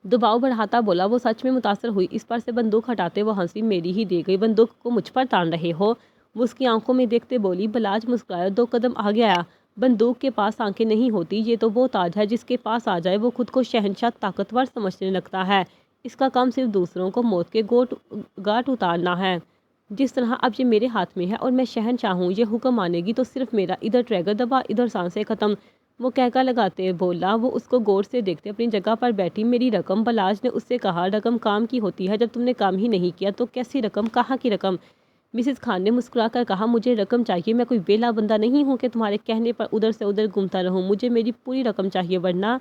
دباؤ بڑھاتا بولا۔ وہ سچ میں متاثر ہوئی، اس پر سے بندوق ہٹاتے وہ ہنسی۔ میری ہی دی گئی بندوق کو مجھ پر تان رہے ہو؟ وہ اس کی آنکھوں میں دیکھتے بولی۔ بلاج مسکرایا، 2 قدم آگے آیا۔ بندوق کے پاس آنکھیں نہیں ہوتی، یہ تو وہ تاج ہے جس کے پاس آ جائے وہ خود کو شہنشاہ طاقتور سمجھنے لگتا ہے۔ اس کا کام صرف دوسروں کو موت کے گھاٹ اتارنا ہے۔ جس طرح اب یہ میرے ہاتھ میں ہے اور میں شہنشاہ ہوں، یہ حکم مانے گی تو صرف میرا، ادھر ٹریگر دبا ادھر سانسیں ختم۔ وہ کہکا لگاتے بولا۔ وہ اس کو غور سے دیکھتے اپنی جگہ پر بیٹھی۔ میری رقم؟ بلاج نے اس سے کہا۔ رقم کام کی ہوتی ہے، جب تم نے کام ہی نہیں کیا تو کیسی رقم؟ کہاں کی رقم؟ مسز خان نے مسکرا کر کہا مجھے رقم چاہیے، میں کوئی ویلا بندہ نہیں ہوں کہ تمہارے کہنے پر ادھر سے ادھر گھومتا رہوں۔ مجھے میری پوری رقم چاہیے، ورنہ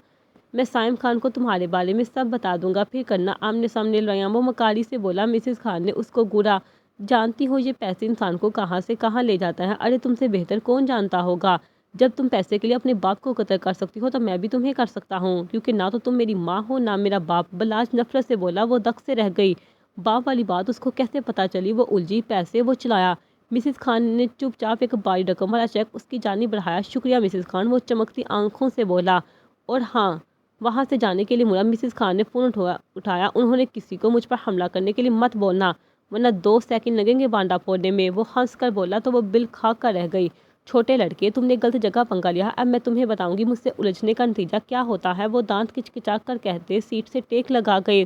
میں سائم خان کو تمہارے بارے میں سب بتا دوں گا، پھر کرنا آمنے سامنے لڑائیاں۔ وہ مکاری سے بولا۔ مسز خان نے اس کو گھورا۔ جانتی ہو یہ پیسے انسان کو کہاں سے کہاں لے جاتا ہے؟ ارے تم سے بہتر کون جانتا ہوگا؟ جب تم پیسے کے لیے اپنے باپ کو قتل کر سکتی ہو تو میں بھی تمہیں کر سکتا ہوں، کیونکہ نہ تو تم میری ماں ہو نہ میرا باپ۔ بلاج نفرت سے بولا۔ وہ دک سے رہ گئی۔ باپ والی بات اس کو کیسے پتہ چلی؟ وہ الجھی۔ پیسے؟ وہ چلایا۔ مسز خان نے چپ چاپ ایک باری رقم والا چیک اس کی جانب بڑھایا۔ شکریہ مسز خان، وہ چمکتی آنکھوں سے بولا۔ اور ہاں، وہاں سے جانے کے لیے مڑا۔ مسز خان نے فون اٹھایا۔ انہوں نے کسی کو مجھ پر حملہ کرنے کے لیے مت بولنا، ورنہ 2 سیکنڈ لگیں گے بانڈا پھوڑنے میں۔ وہ ہنس کر بولا تو وہ بل کھا کر رہ گئی۔ چھوٹے لڑکے، تم نے غلط جگہ پنگا لیا، اب میں تمہیں بتاؤں گی مجھ سے الجھنے کا نتیجہ کیا ہوتا ہے۔ وہ دانت کچکچا کر کہتے سیٹ سے ٹیک لگا گئے۔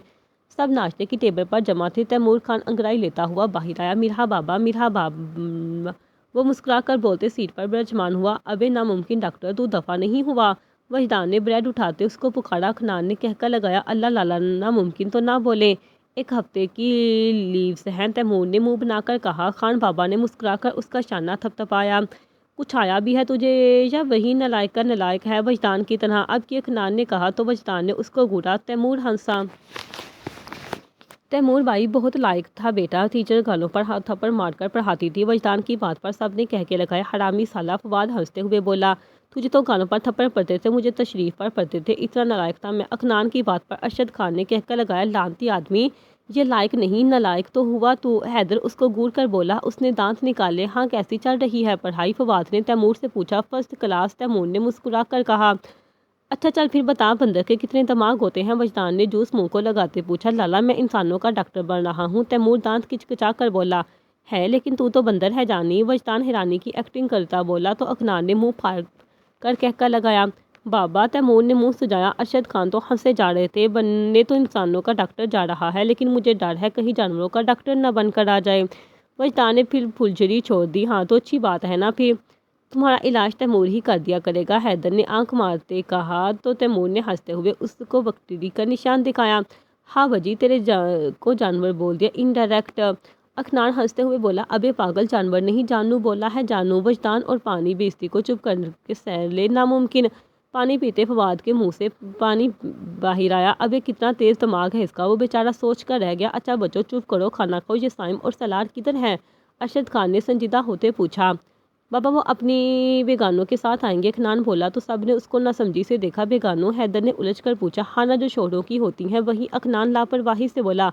سب ناشتے کی ٹیبل پر جمع تھے۔ تیمور خان انگڑائی لیتا ہوا باہر آیا۔ میرا بابا، میرا بابا، وہ مسکرا کر بولتے سیٹ پر برجمان ہوا۔ ابے ناممکن ڈاکٹر، تو دفع نہیں ہوا؟ وجدان نے بریڈ اٹھاتے اس کو پکارا۔ خنان نے کہکا لگایا، اللہ لالا، ناممکن تو نہ بولے، 1 ہفتے کی لیوز ہیں۔ تیمور نے منہ بنا کر کہا۔ خان بابا نے مسکرا کر اس کا شانہ تھپتھپایا۔ کچھ آیا بھی ہے تجھے یا وہی نالائق کا نالائق ہے وجدان کی طرح؟ اب کی خنان نے کہا تو وجدان نے اس کو گھورا۔ تیمور ہنسا۔ تیمور بھائی بہت لائق تھا بیٹا، ٹیچر گالوں پر تھپڑ مار کر پڑھاتی تھی۔ وجدان کی بات پر سب نے کہکے لگائے۔ حرامی سالہ، فواد ہنستے ہوئے بولا۔ تجھے تو گالوں پر تھپڑ پڑتے تھے، مجھے تشریف پر پڑتے تھے، اتنا نالائق تھا میں۔ اخنان کی بات پر ارشد خان نے کہکا لگایا، لعنتی آدمی، یہ لائق نہیں نالائق تو ہوا تو۔ حیدر اس کو گھور کر بولا۔ اس نے دانت نکالے۔ ہاں کیسی چل رہی ہے پڑھائی؟ فواد نے تیمور سے پوچھا۔ فرسٹ کلاس، تیمور نے مسکرا کر کہا۔ اچھا چل پھر بتا، بندر کے کتنے دماغ ہوتے ہیں؟ وجدان نے جوس منہ کو لگاتے پوچھا۔ لالا، میں انسانوں کا ڈاکٹر بن رہا ہوں، تیمور دانت کچکچا کر بولا۔ ہے لیکن تو بندر ہے جانی، وجدان حیرانی کی ایکٹنگ کرتا بولا۔ تو اخنان نے منہ پھاڑ کر کہکا لگایا، بابا۔ تیمور نے منہ سجایا۔ ارشد خان تو ہنسے جا رہے تھے۔ بننے تو انسانوں کا ڈاکٹر جا رہا ہے، لیکن مجھے ڈر ہے کہیں جانوروں کا ڈاکٹر نہ بن کر آ جائے۔ وجدان نے پھر پھلجھڑی چھوڑ دی۔ ہاں تو اچھی بات ہے نا، پھر تمہارا علاج تیمور ہی کر دیا کرے گا، حیدر نے آنکھ مارتے کہا۔ تو تیمور نے ہنستے ہوئے اس کو بکٹری کا نشان دکھایا۔ ہاں وجی تیرے کو جانور بول دیا انڈائریکٹ۔ اکنان ہنستے ہوئے بولا ابے پاگل جانور نہیں جانو بولا ہے جانو وجدان اور پانی بیستی کو چپ کر کے سیر لے ناممکن۔ پانی پیتے فواد کے منہ سے پانی باہر آیا۔ ابے کتنا تیز دماغ ہے اس کا، وہ بیچارہ سوچ کر رہ گیا۔ اچھا بچو چپ کرو کھانا کھاؤ، یہ سائم اور سلاد کدھر ہے؟ ارشد خان نے سنجیدہ ہوتے پوچھا۔ بابا وہ اپنی بیگانوں کے ساتھ آئیں گے، اکنان بولا تو سب نے اس کو ناسمجھی سے دیکھا۔ بیگانوں؟ حیدر نے الجھ کر پوچھا۔ ہاں نا جو شوہروں کی ہوتی ہیں وہی۔ اکنان لاپرواہی سے بولا۔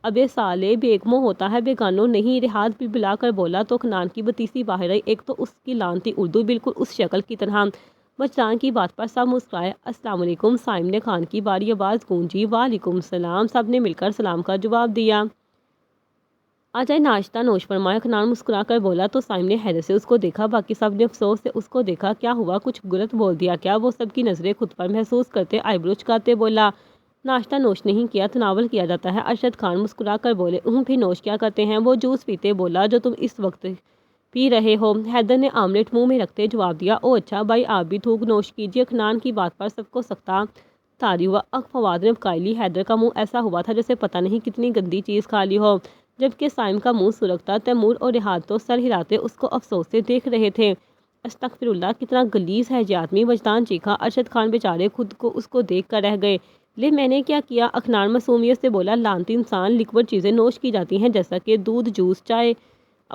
ابے سالے بیگموں ہوتا ہے بیگانوں نہیں۔ رحاد بھی بلا کر بولا تو اکنان کی بتیسی باہر آئی، ایک تو اس کی لانتی اردو بالکل اس شکل کی طرح۔ وجدان کی بات پر سب مسکرائے۔ السلام علیکم سائم نے خان کی باری آواز گونجی۔ وعلیکم السلام، سب نے مل کر سلام کا جواب دیا۔ آجائے ناشتہ نوش فرمائے، اکنان مسکرا کر بولا تو سائم نے حیرت سے اس کو دیکھا، باقی سب نے افسوس سے اس کو دیکھا۔ کیا ہوا، کچھ غلط بول دیا کیا؟ وہ سب کی نظریں خود پر محسوس کرتے آئی برو چکاتے بولا۔ ناشتہ نوش نہیں کیا، تناول کیا جاتا ہے۔ ارشد خان مسکرا کر بولے۔ پھر نوش کیا کرتے ہیں؟ وہ جوس پیتے بولا جو تم اس وقت پی رہے ہو۔ حیدر نے آملیٹ منہ میں رکھتے جواب دیا۔ او اچھا بھائی آپ بھی تھوک نوش کیجیے۔ اکنان کی بات پر سب کو سختہ طاری ہوا۔ فواد نے بکائی لی۔ حیدر کا منہ ایسا ہوا تھا جیسے پتہ نہیں کتنی گندی چیز کھا لی ہو، جبکہ سائم کا منہ سرخ تھا۔ تیمور اور رحاد تو سر ہلاتے اس کو افسوس سے دیکھ رہے تھے۔ استغفر اللہ کتنا غلیظ ہے یہ آدمی، وجدان چیخا۔ ارشد خان بیچارے خود کو اس کو دیکھ کر رہ گئے۔ لے میں نے کیا کیا؟ اکنان معصومیت سے بولا۔ لعنتی انسان، لیکوڈ چیزیں نوش کی جاتی ہیں جیسا کہ دودھ، جوس، چائے۔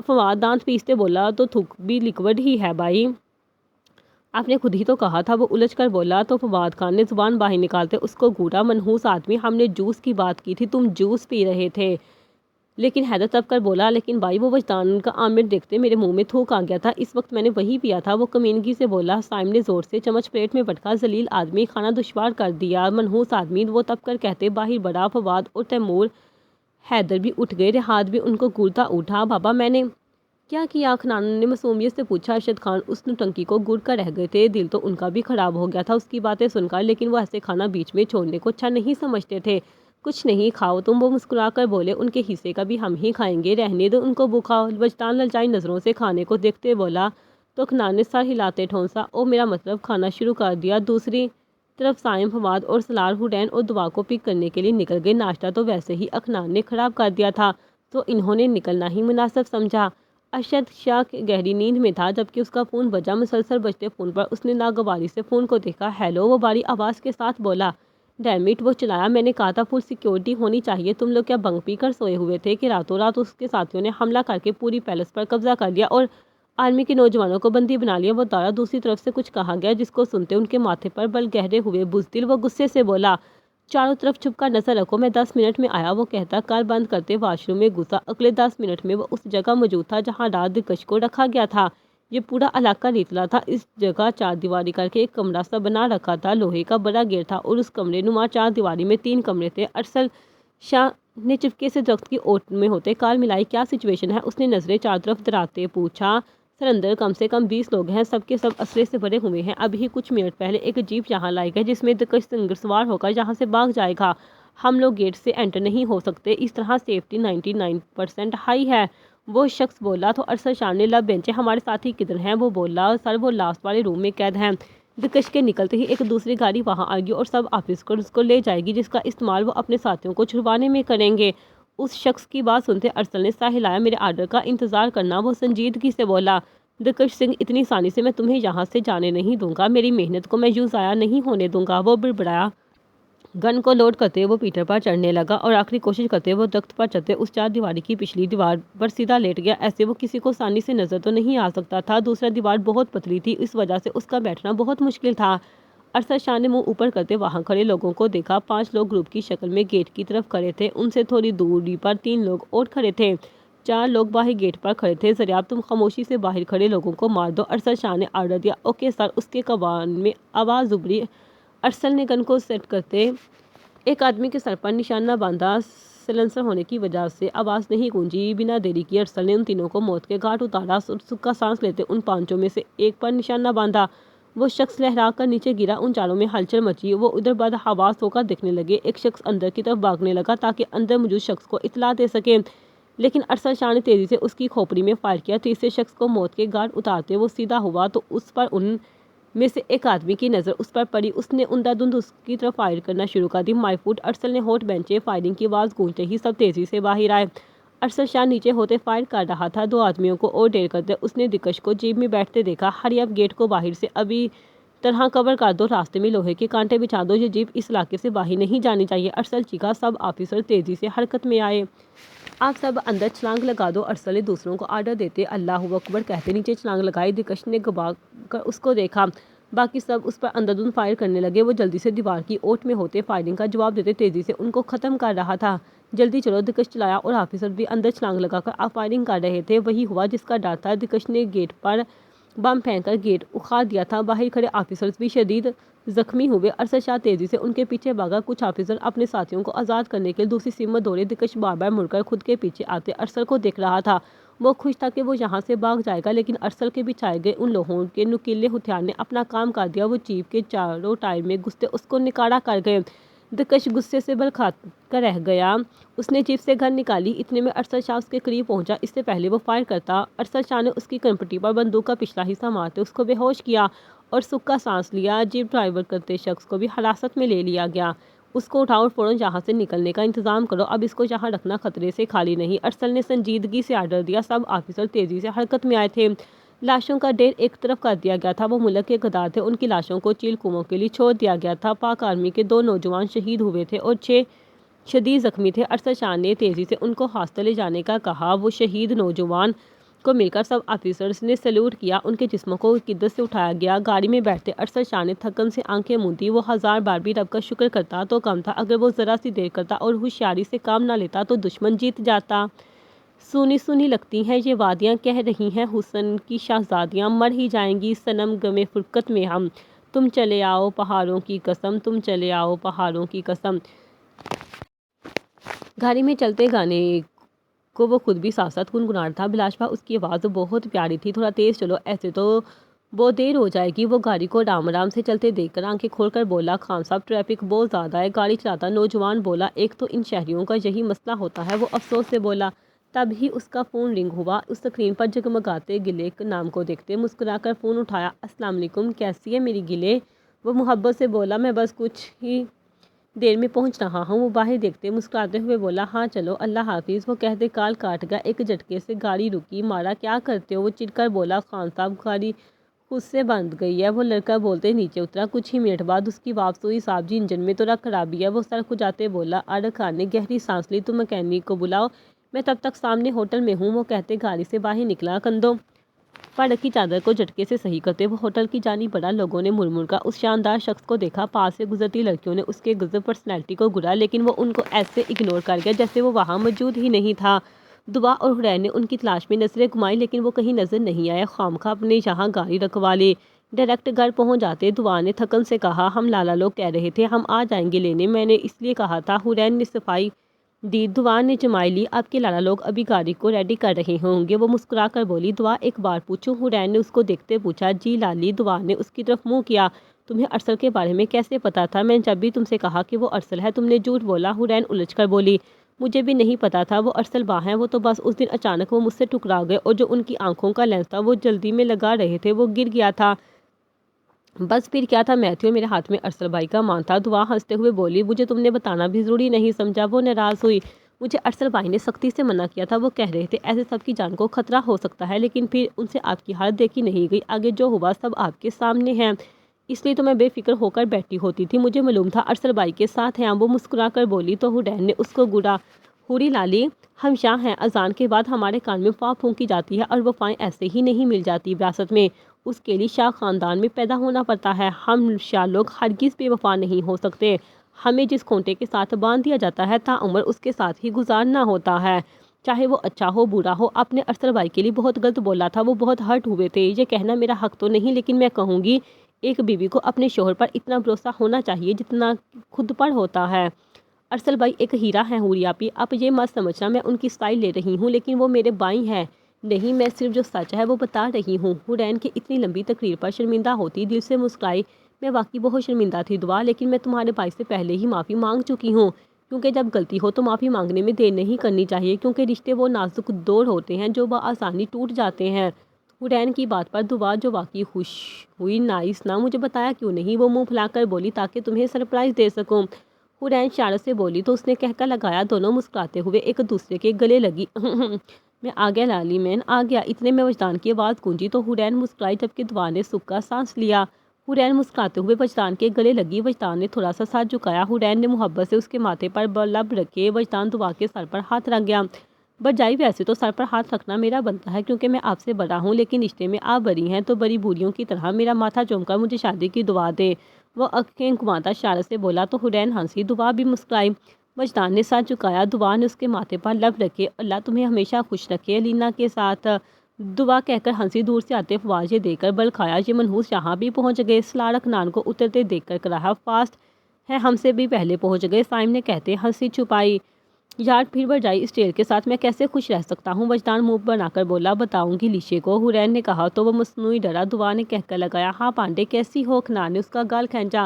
فواد دانت پیستے بولا تو تھوک بھی لیکوڈ ہی ہے بھائی، آپ نے خود ہی تو کہا تھا۔ وہ الجھ کر بولا تو فواد خان نے زبان باہر نکالتے اس کو گھورا۔ منحوس آدمی، ہم نے جوس کی بات کی تھی، تم جوس پی رہے تھے۔ لیکن حیدر تب کر بولا لیکن بھائی وہ وجدان کا آملیٹ دیکھتے میرے منہ میں تھوک آ گیا تھا، اس وقت میں نے وہی پیا تھا۔ وہ کمینگی سے بولا۔ سائم نے زور سے چمچ پلیٹ میں پٹکا۔ ذلیل آدمی، کھانا دشوار کر دیا۔ منحوس آدمی، وہ تب کر کہتے باہر بڑھا۔ فواد اور تیمور حیدر بھی اٹھ گئے، رحاد بھی ان کو گھورتا اٹھا۔ بابا میں نے کیا کیا؟ اکنان نے معصومیت سے پوچھا۔ ارشد خان اس نوٹنکی کو گھور کر رہ گئے تھے، دل تو ان کا بھی خراب ہو گیا تھا اس کی باتیں سن کر، لیکن وہ ایسے کھانا بیچ میں چھوڑنے کو اچھا نہیں سمجھتے تھے۔ کچھ نہیں، کھاؤ تم، وہ مسکرا کر بولے۔ ان کے حصے کا بھی ہم ہی کھائیں گے، رہنے دو ان کو بھوکا۔ وجدان للچائی نظروں سے کھانے کو دیکھتے بولا تو اکنان نے سر ہلاتے ٹھونسا۔ او میرا مطلب کھانا شروع کر دیا۔ دوسری طرف سائم، فواد اور سلار حسین اور دعا کو پک کرنے کے لیے نکل گئے۔ ناشتہ تو ویسے ہی اکنان نے خراب کر دیا تھا تو انہوں نے نکلنا ہی مناسب سمجھا۔ ارشد شاہ گہری نیند میں تھا جبکہ اس کا فون بجا۔ مسلسل بجتے فون پر اس نے ناگواری سے فون کو دیکھا۔ ہیلو، وہ باری آواز کے ساتھ بولا۔ ڈیم اٹ، وہ چلایا، میں نے کہا تھا فل سیکیورٹی ہونی چاہیے۔ تم لوگ کیا بنگ پی کر سوئے ہوئے تھے کہ راتوں رات اس کے ساتھیوں نے حملہ کر کے پوری پیلس پر قبضہ کر لیا اور آرمی کے نوجوانوں کو بندی بنا لیا؟ وہ دارا دوسری طرف سے کچھ کہا گیا جس کو سنتے ان کے ماتھے پر بل گہرے ہوئے۔ بزدل، وہ غصے سے بولا۔ چاروں طرف چھپ کر نظر رکھو، میں 10 منٹ میں آیا، وہ کہتا کار بند کرتے واش روم میں گھسا۔ اگلے 10 منٹ میں وہ اس جگہ موجود تھا جہاں رات دلکش کو رکھا گیا تھا۔ یہ پورا علاقہ ریتلا تھا، اس جگہ چار دیواری کر کے ایک کمرہ سا بنا رکھا تھا، لوہے کا بڑا گیٹ تھا اور اس کمرے نما چار دیواری میں 3 کمرے تھے۔ ارسل شاہ نے چپکے سے درخت کی اوٹ میں ہوتے کال ملائی۔ کیا سچویشن ہے؟ اس نے نظریں چار طرف دراتے پوچھا۔ سر اندر کم سے کم 20 لوگ ہیں، سب کے سب اسلحے سے بھرے ہوئے ہیں۔ ابھی کچھ منٹ پہلے ایک جیپ یہاں لائی گئی جس میں دلکش سنگر سوار ہو کر یہاں سے بھاگ جائے گا۔ ہم لوگ گیٹ سے انٹر نہیں ہو سکتے، اس طرح سیفٹی 99% ہائی ہے، وہ شخص بولا تو ارسل شاہ نے لب بینچے۔ ہمارے ساتھی کدھر ہیں؟ وہ بولا۔ سر وہ لاسٹ والے روم میں قید ہیں، دلکش کے نکلتے ہی ایک دوسری گاڑی وہاں آئے گی اور سب آفیسرز کو لے جائے گی جس کا استعمال وہ اپنے ساتھیوں کو چھڑوانے میں کریں گے۔ اس شخص کی بات سنتے ارسل نے سر ہلایا۔ میرے آرڈر کا انتظار کرنا، وہ سنجیدگی سے بولا۔ دلکش سنگھ، اتنی آسانی سے میں تمہیں یہاں سے جانے نہیں دوں گا، میری محنت کو میں یوں ضائع نہیں ہونے دوں گا، وہ بڑبڑایا۔ گن کو لوڈ کرتے وہ پیٹر پر چڑھنے لگا اور آخری کوشش کرتے وہ درخت پر چڑھتے اس چار دیواری کی پچھلی دیوار پر سیدھا لیٹ گیا۔ ایسے وہ کسی کو آسانی سے نظر تو نہیں آ سکتا تھا، دوسرا دیوار بہت پتلی تھی، اس وجہ سے اس کا بیٹھنا بہت مشکل تھا۔ ارسل شاہ نے منہ اوپر کرتے وہاں کھڑے لوگوں کو دیکھا۔ 5 لوگ گروپ کی شکل میں گیٹ کی طرف کھڑے تھے، ان سے تھوڑی دوری پر 3 لوگ اور کھڑے تھے، 4 لوگ باہر گیٹ پر کھڑے تھے۔ ضریاب تم خاموشی سے باہر کھڑے لوگوں کو مار دو، ارسل شاہ نے آرڈر دیا۔ اوکے سر، اس کے کان میں آواز ابھری۔ ارسل نے گن کو سیٹ کرتے ایک آدمی کے سر پر نشان نہ باندھا، سلنسر ہونے کی وجہ سے آواز نہیں گونجی۔ بنا دیری کیے ارسل نے ان تینوں کو موت کے گھاٹ اتارا، سکا سانس لیتے ان 5 میں سے ایک پر نشان نہ باندھا، وہ شخص لہرا کر نیچے گرا۔ ان چاروں میں ہلچل مچی، وہ ادھر بدر حواس ہو کر دیکھنے لگے۔ ایک شخص اندر کی طرف بھاگنے لگا تاکہ اندر موجود شخص کو اطلاع دے سکے، لیکن ارسل شاہ نے تیزی سے اس کی کھوپڑی میں فائر کیا۔ تیسرے شخص کو موت کے گھاٹ اتارتے وہ سیدھا ہوا تو اس پر ان میں سے ایک آدمی کی نظر اس پر پڑی۔ اس نے اندھا دھند اس کی طرف فائر کرنا شروع کر دی۔ مائی فوٹ! ارسل نے ہونٹ بھینچے۔ فائرنگ کی آواز گونجتے ہی سب تیزی سے باہر آئے۔ ارسل شاہ نیچے ہوتے فائر کر رہا تھا۔ دو آدمیوں کو اور ڈیر کرتے اس نے دکش کو جیپ میں بیٹھتے دیکھا۔ ہری اب گیٹ کو باہر سے ابھی طرح کور کر دو، راستے میں لوہے کے کانٹے بچھا دو، یہ جیپ اس علاقے سے باہر نہیں جانی چاہیے۔ ارسل چیخا۔ سب آفیسر تیزی سے حرکت میں آئے۔ آپ سب اندر چھلانگ لگا دو، ارسل نے دوسروں کو آرڈر دیتے اللہ اکبر کہتے نیچے چھلانگ لگائی۔ دکش نے گھبرا کر اس کو دیکھا۔ باقی سب اس پر اندھا دھند فائر کرنے لگے۔ وہ جلدی سے دیوار کی اوٹ میں ہوتے فائرنگ کا جواب دیتے تیزی سے ان کو ختم کر رہا تھا۔ جلدی چلو، دکش چلایا اور آفیسر بھی اندر چھلانگ لگا کر اب فائرنگ کر رہے تھے۔ وہی ہوا جس کا ڈر تھا۔ دکش نے گیٹ پر بم پھینک کر گیٹ اکھاڑ دیا تھا۔ باہر کھڑے آفیسرز بھی شدید زخمی ہوئے۔ ارسل شاہ تیزی سے ان کے پیچھے بھاگا۔ کچھ آفیسر اپنے ساتھیوں کو آزاد کرنے کے لیے دوسری سمت دوڑے۔ دکش بار بار مڑ کر خود کے پیچھے آتے ارسل کو دیکھ رہا تھا۔ وہ خوش تھا کہ وہ یہاں سے بھاگ جائے گا، لیکن ارسل کے بچھائے گئے ان لوہوں کے نوکیلے ہتھیار نے اپنا کام کر دیا۔ وہ جیپ کے چاروں ٹائر میں گھستے اس کو نکاڑا کر گئے۔ دکش غصے سے بھڑک کر رہ گیا۔ اس نے جیپ سے گن نکالی۔ اتنے میں ارسل شاہ اس کے قریب پہنچا۔ اس سے پہلے وہ فائر کرتا، ارسل شاہ نے اس کی کھپٹی پر بندوق کا پچھلا حصہ مارتے اس کو بے ہوش کیا اور سکا سانس لیا۔ جیپ ڈرائیور کرتے شخص کو بھی حراست میں لے لیا گیا۔ اس کو اٹھاؤ اور فوراً یہاں سے نکلنے کا انتظام کرو، اب اس کو یہاں رکھنا خطرے سے خالی نہیں۔ ارسل نے سنجیدگی سے آرڈر دیا۔ سب آفیسر تیزی سے حرکت میں آئے تھے۔ لاشوں کا ڈھیر ایک طرف کر دیا گیا تھا۔ وہ ملک کے غدار تھے، ان کی لاشوں کو چیل کنووں کے لیے چھوڑ دیا گیا تھا۔ پاک آرمی کے 2 نوجوان شہید ہوئے تھے اور 6 شدید زخمی تھے۔ ارسل شاہ نے تیزی سے ان کو ہاسپتال لے جانے کا کہا۔ وہ شہید نوجوان کو مل کر سب آفیسرز نے سیلوٹ کیا۔ ان کے جسموں کو قدت سے اٹھایا گیا۔ گاڑی میں بیٹھتے ارسل شاہ نے تھکن سے آنکھیں موندی۔ وہ 1000 بار بھی رب کا شکر کرتا تو کم تھا۔ اگر وہ ذرا سی دیر کرتا اور ہوشیاری سے کام نہ لیتا تو دشمن جیت جاتا۔ سونی سونی لگتی ہیں یہ وادیاں، کہہ رہی ہیں حسن کی شہزادیاں، مر ہی جائیں گی صنم غم فرقت میں ہم، تم چلے آؤ پہاڑوں کی قسم، تم چلے آؤ پہاڑوں کی قسم۔ گاڑی میں چلتے گانے کو وہ خود بھی ساتھ ساتھ گنگنا رہا تھا۔ بلاشبہ اس کی آواز بہت پیاری تھی۔ تھوڑا تیز چلو، ایسے تو بہت دیر ہو جائے گی۔ وہ گاڑی کو آرام آرام سے چلتے دیکھ کر آنکھیں کھول کر بولا، خان صاحب ٹریفک بہت زیادہ ہے۔ گاڑی چلاتا نوجوان بولا، ایک تو ان شہریوں کا یہی مسئلہ ہوتا ہے۔ وہ افسوس سے بولا۔ تب ہی اس کا فون رنگ ہوا۔ اس سکرین پر جگمگاتے گلے نام کو دیکھتے مسکرا کر فون اٹھایا۔ السلام علیکم، کیسی ہے میری گلے؟ وہ محبت سے بولا، میں بس کچھ ہی دیر میں پہنچ رہا ہوں۔ وہ باہر دیکھتے مسکراتے ہوئے بولا، ہاں چلو، اللہ حافظ۔ وہ کہتے کال کاٹ گیا۔ ایک جھٹکے سے گاڑی رکی۔ مارا کیا کرتے ہو؟ وہ چڑھ کر بولا، خان صاحب گاڑی خود سے بند گئی ہے۔ وہ لڑکا بولتے نیچے اترا۔ کچھ ہی منٹ بعد اس کی واپس ہوئی۔ صاحب جی انجن میں تو خرابی ہے۔ وہ سر کھجاتے بولا۔ ارک خان نے گہری سانس لی، تم مکینک کو بلاؤ، میں تب تک سامنے ہوٹل میں ہوں۔ وہ کہتے گاڑی سے باہر نکلا۔ کندھوں پر رکھی چادر کو جھٹکے سے صحیح کرتے وہ ہوٹل کی جانب بڑھا۔ لوگوں نے مڑ کر اس شاندار شخص کو دیکھا۔ پاس سے گزرتی لڑکیوں نے اس کے غضب پرسنالٹی کو گھورا، لیکن وہ ان کو ایسے اگنور کر گیا جیسے وہ وہاں موجود ہی نہیں تھا۔ دعا اور حرین نے ان کی تلاش میں نظریں گھمائیں، لیکن وہ کہیں نظر نہیں آیا۔ خواہ اپنے یہاں گاڑی رکھوا لے، ڈائریکٹ گھر پہنچ جاتے۔ دعا نے تھکن سے کہا، ہم لالا لوگ کہہ رہے تھے ہم آ جائیں گے لینے، میں نے اس لیے کہا تھا۔ حرین نے صفائی دی۔ دعا نے جمائی لی، آپ کے لالا لوگ ابھی گاڑی کو ریڈی کر رہے ہوں گے۔ وہ مسکرا کر بولی، دعا ایک بار پوچھوں؟ حرین نے اس کو دیکھتے پوچھا۔ جی لالی۔ دعا نے اس کی طرف منہ کیا۔ تمہیں ارسل کے بارے میں کیسے پتا تھا؟ میں جب بھی تم سے کہا کہ وہ ارسل ہے تم نے جھوٹ بولا۔ حرین الجھ کر بولی، مجھے بھی نہیں پتا تھا وہ ارسل با ہیں، وہ تو بس اس دن اچانک وہ مجھ سے ٹکرا گئے اور جو ان کی آنکھوں کا لینس تھا وہ جلدی میں لگا رہے تھے وہ گر گیا تھا، بس پھر کیا تھا میتھیو میرے ہاتھ میں ارسل بھائی کا مان تھا۔ دعا ہنستے ہوئے بولی، مجھے تم نے بتانا بھی ضروری نہیں سمجھا۔ وہ ناراض ہوئی، مجھے ارسل بھائی نے سختی سے منع کیا تھا، وہ کہہ رہے تھے ایسے سب کی جان کو خطرہ ہو سکتا ہے، لیکن پھر ان سے آپ کی حالت دیکھی نہیں گئی۔ آگے جو ہوا سب آپ کے سامنے ہے، اس لیے تو میں بے فکر ہو کر بیٹھی ہوتی تھی، مجھے معلوم تھا ارسل بھائی کے ساتھ ہیں۔ وہ مسکرا کر بولی تو حرین نے اس کو گھورا، ہوری لالی ہم شاہ ہیں، اذان کے بعد ہمارے کان میں فا پھونکی جاتی ہے اور وفائیں ایسے ہی نہیں مل جاتی وراثت میں، اس کے لیے شاہ خاندان میں پیدا ہونا پڑتا ہے۔ ہم شاہ لوگ ہرگز بے وفا نہیں ہو سکتے، ہمیں جس کھونٹے کے ساتھ باندھ دیا جاتا ہے تا عمر اس کے ساتھ ہی گزارنا ہوتا ہے، چاہے وہ اچھا ہو برا ہو۔ آپ نے ارسل بھائی کے لیے بہت غلط بولا تھا، وہ بہت ہرٹ ہوئے تھے، یہ کہنا میرا حق تو نہیں، لیکن میں کہوں گی ایک بیوی کو اپنے شوہر پر اتنا بھروسہ ہونا چاہیے جتنا خود پر ہوتا ہے۔ ارسل بھائی ایک ہیرا ہے حوری آپی، آپ یہ مت سمجھنا میں ان کی سٹائل لے رہی ہوں، لیکن وہ میرے بھائی ہیں۔ نہیں، میں صرف جو سچ ہے وہ بتا رہی ہوں۔ حرین کی اتنی لمبی تقریر پر شرمندہ ہوتی دل سے مسکرائی، میں واقعی بہت شرمندہ تھی دعا، لیکن میں تمہارے بھائی سے پہلے ہی معافی مانگ چکی ہوں، کیونکہ جب غلطی ہو تو معافی مانگنے میں دیر نہیں کرنی چاہیے، کیونکہ رشتے وہ نازک ڈور ہوتے ہیں جو بآسانی ٹوٹ جاتے ہیں۔ حورین کی بات پر دعا جو واقعی خوش ہوئی، نائس نا، مجھے بتایا کیوں نہیں؟ وہ منہ پھلا کر بولی تاکہ تمہیں سرپرائز دے سکوں۔ حورین شرارت سے بولی تو اس نے کہکا لگایا، دونوں مسکراتے ہوئے ایک دوسرے کے گلے لگی۔ میں آ گیا لالی مین آ گیا، اتنے میں وجدان کی آواز گونجی تو حورین مسکرائی جبکہ دعا نے سکھ کا سانس لیا۔ حورین مسکراتے ہوئے وجدان کے گلے لگی، وجدان نے تھوڑا سا سر جھکایا، حورین نے محبت سے اس کے ماتھے پر لب رکھے، وجدان دعا کے سر پر ہاتھ رکھ گیا۔ بجائی ویسے تو سر پر ہاتھ رکھنا میرا بنتا ہے کیونکہ میں آپ سے بڑا ہوں، لیکن رشتے میں آپ بڑی ہیں تو بڑی بوڑھیوں کی طرح میرا ماتھا چوم کر مجھے شادی کی دعا دے۔ وہ آنکھیں گھماتا شرارت سے بولا تو حورین ہنسی، دعا بھی مسکرائی۔ وجدان نے سر جھکایا، دعا نے اس کے ماتھے پر لب رکھے۔ اللہ تمہیں ہمیشہ خوش رکھے الینا کے ساتھ، دعا کہہ کر ہنسی۔ دور سے آتے فواز یہ دیکھ کر بل کھایا، یہ منحوس یہاں بھی پہنچ گئے۔ سلار اکنان کو اترتے دیکھ کر کہا، فاسٹ ہے، ہم سے بھی پہلے پہنچ گئے۔ سائم نے کہتے ہنسی چھپائی، یار پھر بجائی اسٹیل کے ساتھ میں کیسے خوش رہ سکتا ہوں؟ وجدان منہ بنا کر بولا، بتاؤں گی لیشے کو، حورین نے کہا تو وہ مصنوعی ڈرا۔ دعا نے کہکا لگایا، ہاں پانڈے کیسی ہو؟ اکنان نے اس کا گال کھینچا۔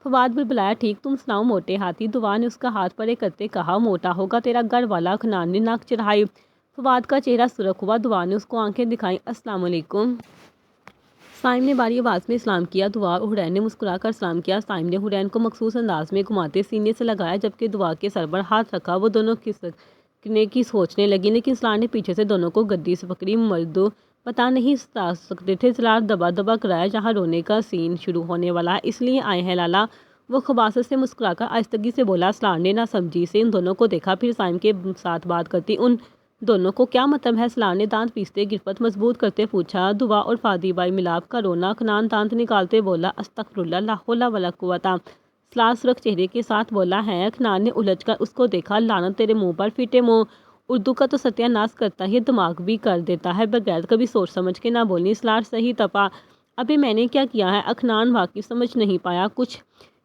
فواد بلبلایا، ٹھیک، تم سناؤ موٹے ہاتھی؟ دعا نے اس کا ہاتھ پرے کرتے کہا، موٹا ہوگا تیرا گھر والا۔ اکنان نے ناک چڑھائی، فواد کا چہرہ سرخ ہوا۔ دعا نے اس کو آنکھیں دکھائیں، السلام علیکم۔ سائم نے باری آواز میں سلام کیا، دعا اور حورین نے مسکرا کر سلام کیا۔ سائم نے حورین کو مخصوص انداز میں گھماتے سینے سے لگایا جبکہ دعا کے سر پر ہاتھ رکھا۔ وہ دونوں کھسکنے کی سوچنے لگی، لیکن سلار نے پیچھے سے دونوں کو گدی سے پکڑی۔ مردو پتہ نہیں سکتے تھے، سلار دبا دبا کرایا، جہاں رونے کا سین شروع ہونے والا ہے اس لیے آئے ہیں لالا۔ وہ خباثت سے مسکرا کر آہستگی سے بولا۔ سلار نے نہ سمجھی سے ان دونوں کو دیکھا، پھر سائم کے ساتھ بات کرتی ان دونوں کو کیا مطلب ہے؟ سلار نے دانت پیستے گرفت مضبوط کرتے پوچھا۔ دعا اور فادی بائی ملاپ کا رونا۔ اکنان دانت نکالتے بولا، استغفراللہ، لا حول ولا قوت۔ سلار سرخ چہرے کے ساتھ بولا ہے؟ اکنان نے الجھ کر اس کو دیکھا، لعنت تیرے منہ پر، پھٹے منہ، اردو کا تو ستیہ ناش کرتا ہے، دماغ بھی کر دیتا ہے بغیر کبھی سوچ سمجھ کے نہ بولنی۔ سلار صحیح تپا، ابھی میں نے کیا کیا ہے؟ اکنان واقعی سمجھ نہیں پایا۔ کچھ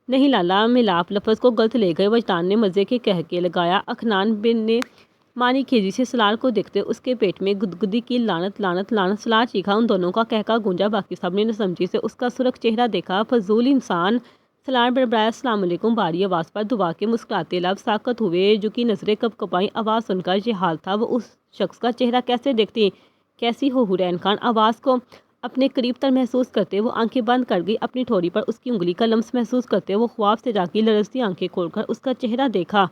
نہیں لالا، ملاپ لفظ کو غلط لے گئے، وجدان نے مزے کے کہکے لگایا۔ اکنان نے مانی کھیزی سے سلار کو دیکھتے اس کے پیٹ میں گدگدی کی، لعنت لعنت لعنت، سلار چیخا، ان دونوں کا کہکا گونجا، باقی سب نے نہ سمجھی سے اس کا سرخ چہرہ دیکھا، فضول انسان۔ سلار بڑبڑایا، السلام علیکم، بھاری آواز پر۔ دعا کے مسکراتے لب ساکت ہوئے، جھکی نظریں کپ کپائیں، آواز سن کر یہ حال تھا وہ اس شخص کا چہرہ کیسے دیکھتی؟ کیسی ہو حورین خان؟ آواز کو اپنے قریب تر محسوس کرتے وہ آنکھیں بند کر گئی، اپنی ٹھوڑی پر اس کی انگلی کا لمس محسوس کرتے وہ خواب سے جاگی، لرزتی آنکھیں کھول کر اس کا چہرہ دیکھا،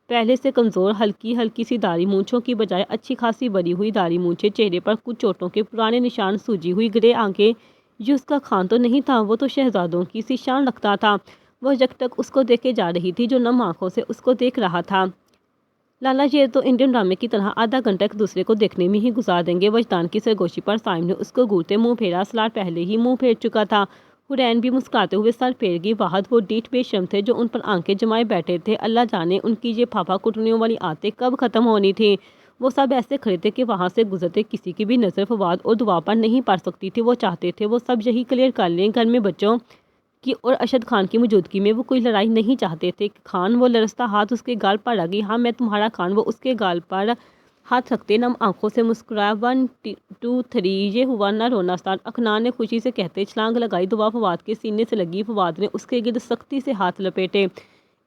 پہلے سے کمزور، ہلکی ہلکی سی داڑھی، مونچھوں کی بجائے اچھی خاصی بڑی ہوئی داڑھی مونچھیں، چہرے پر کچھ چوٹوں کے پرانے نشان، سوجی ہوئی گرے آنکھیں۔ یہ اس کا خان تو نہیں تھا، وہ تو شہزادوں کی سی شان رکھتا تھا۔ وہ یکٹک اس کو دیکھے جا رہی تھی جو نم آنکھوں سے اس کو دیکھ رہا تھا۔ لالا یہ تو انڈین ڈرامے کی طرح آدھا گھنٹہ ایک دوسرے کو دیکھنے میں ہی گزار دیں گے۔ وجدان کی سرگوشی پر سائم نے اس کو گھورتے منہ پھیرا، سلار پہلے ہی منہ پھیر چکا تھا۔ حورین بھی مسکراتے ہوئے سر پھیر گئی، واحد وہ ڈیٹھ بے شرم تھے جو ان پر آنکھیں جمائے بیٹھے تھے، اللہ جانے ان کی یہ پھاپا کٹنیوں والی عادتیں کب ختم ہونی تھیں۔ وہ سب ایسے کھڑے تھے کہ وہاں سے گزرتے کسی کی بھی نظر فواد اور دعا پر نہیں پڑ سکتی تھی۔ وہ چاہتے تھے وہ سب یہی کلیئر کر لیں، گھر میں بچوں کی اور ارشد خان کی موجودگی میں وہ کوئی لڑائی نہیں چاہتے تھے۔ خان، وہ لرزتا ہاتھ اس کے گال پر لگی، ہاں میں تمہارا خان۔ وہ اس کے گال پر ہاتھ رکھتے نم آنکھوں سے مسکرایا، 1 2 3 یہ ہوا نہ رونا اسٹارٹ، اکنان نے خوشی سے کہتے چھلانگ لگائی۔ دعا فواد کے سینے سے لگی، فواد نے اس کے گرد سختی سے ہاتھ لپیٹے،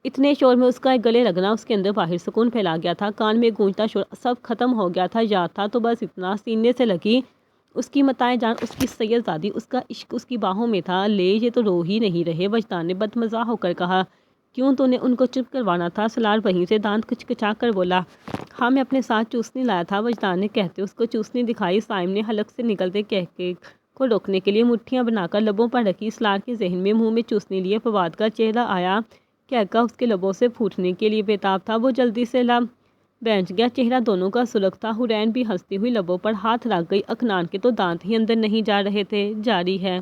اتنے شور میں اس کا گلے لگنا، اس کے اندر باہر سکون پھیلا گیا تھا، کان میں گونجتا شور سب ختم ہو گیا تھا، یاد تھا تو بس اتنا، سینے سے لگی اس کی متاع جان، اس کی سید زادی، اس کا عشق اس کی باہوں میں تھا۔ لے یہ تو رو ہی نہیں رہے، وجدان نے بدمزاح ہو کر کہا، کیوں تو نے ان کو چپ کروانا تھا؟ سلار وہیں سے دانت کچکچا کر بولا، ہاں میں اپنے ساتھ چوسنی لایا تھا۔ وجدان نے کہتے اس کو چوسنی دکھائی، سائم نے حلق سے نکلتے کہکے کو روکنے کے لیے مٹھیاں بنا کر لبوں پر رکھی، سلار کے ذہن میں منہ میں چوسنی لیے فواد کا چہرہ آیا، کہکا اس کے لبوں سے پھوٹنے کے لیے بےتاب تھا، وہ جلدی سے لب بیٹھ گیا، چہرہ دونوں کا سرخ تھا۔ حورین بھی ہنستی ہوئی لبوں پر ہاتھ رکھ گئی، اکنان کے تو دانت ہی اندر نہیں جا رہے تھے۔ جاری ہے۔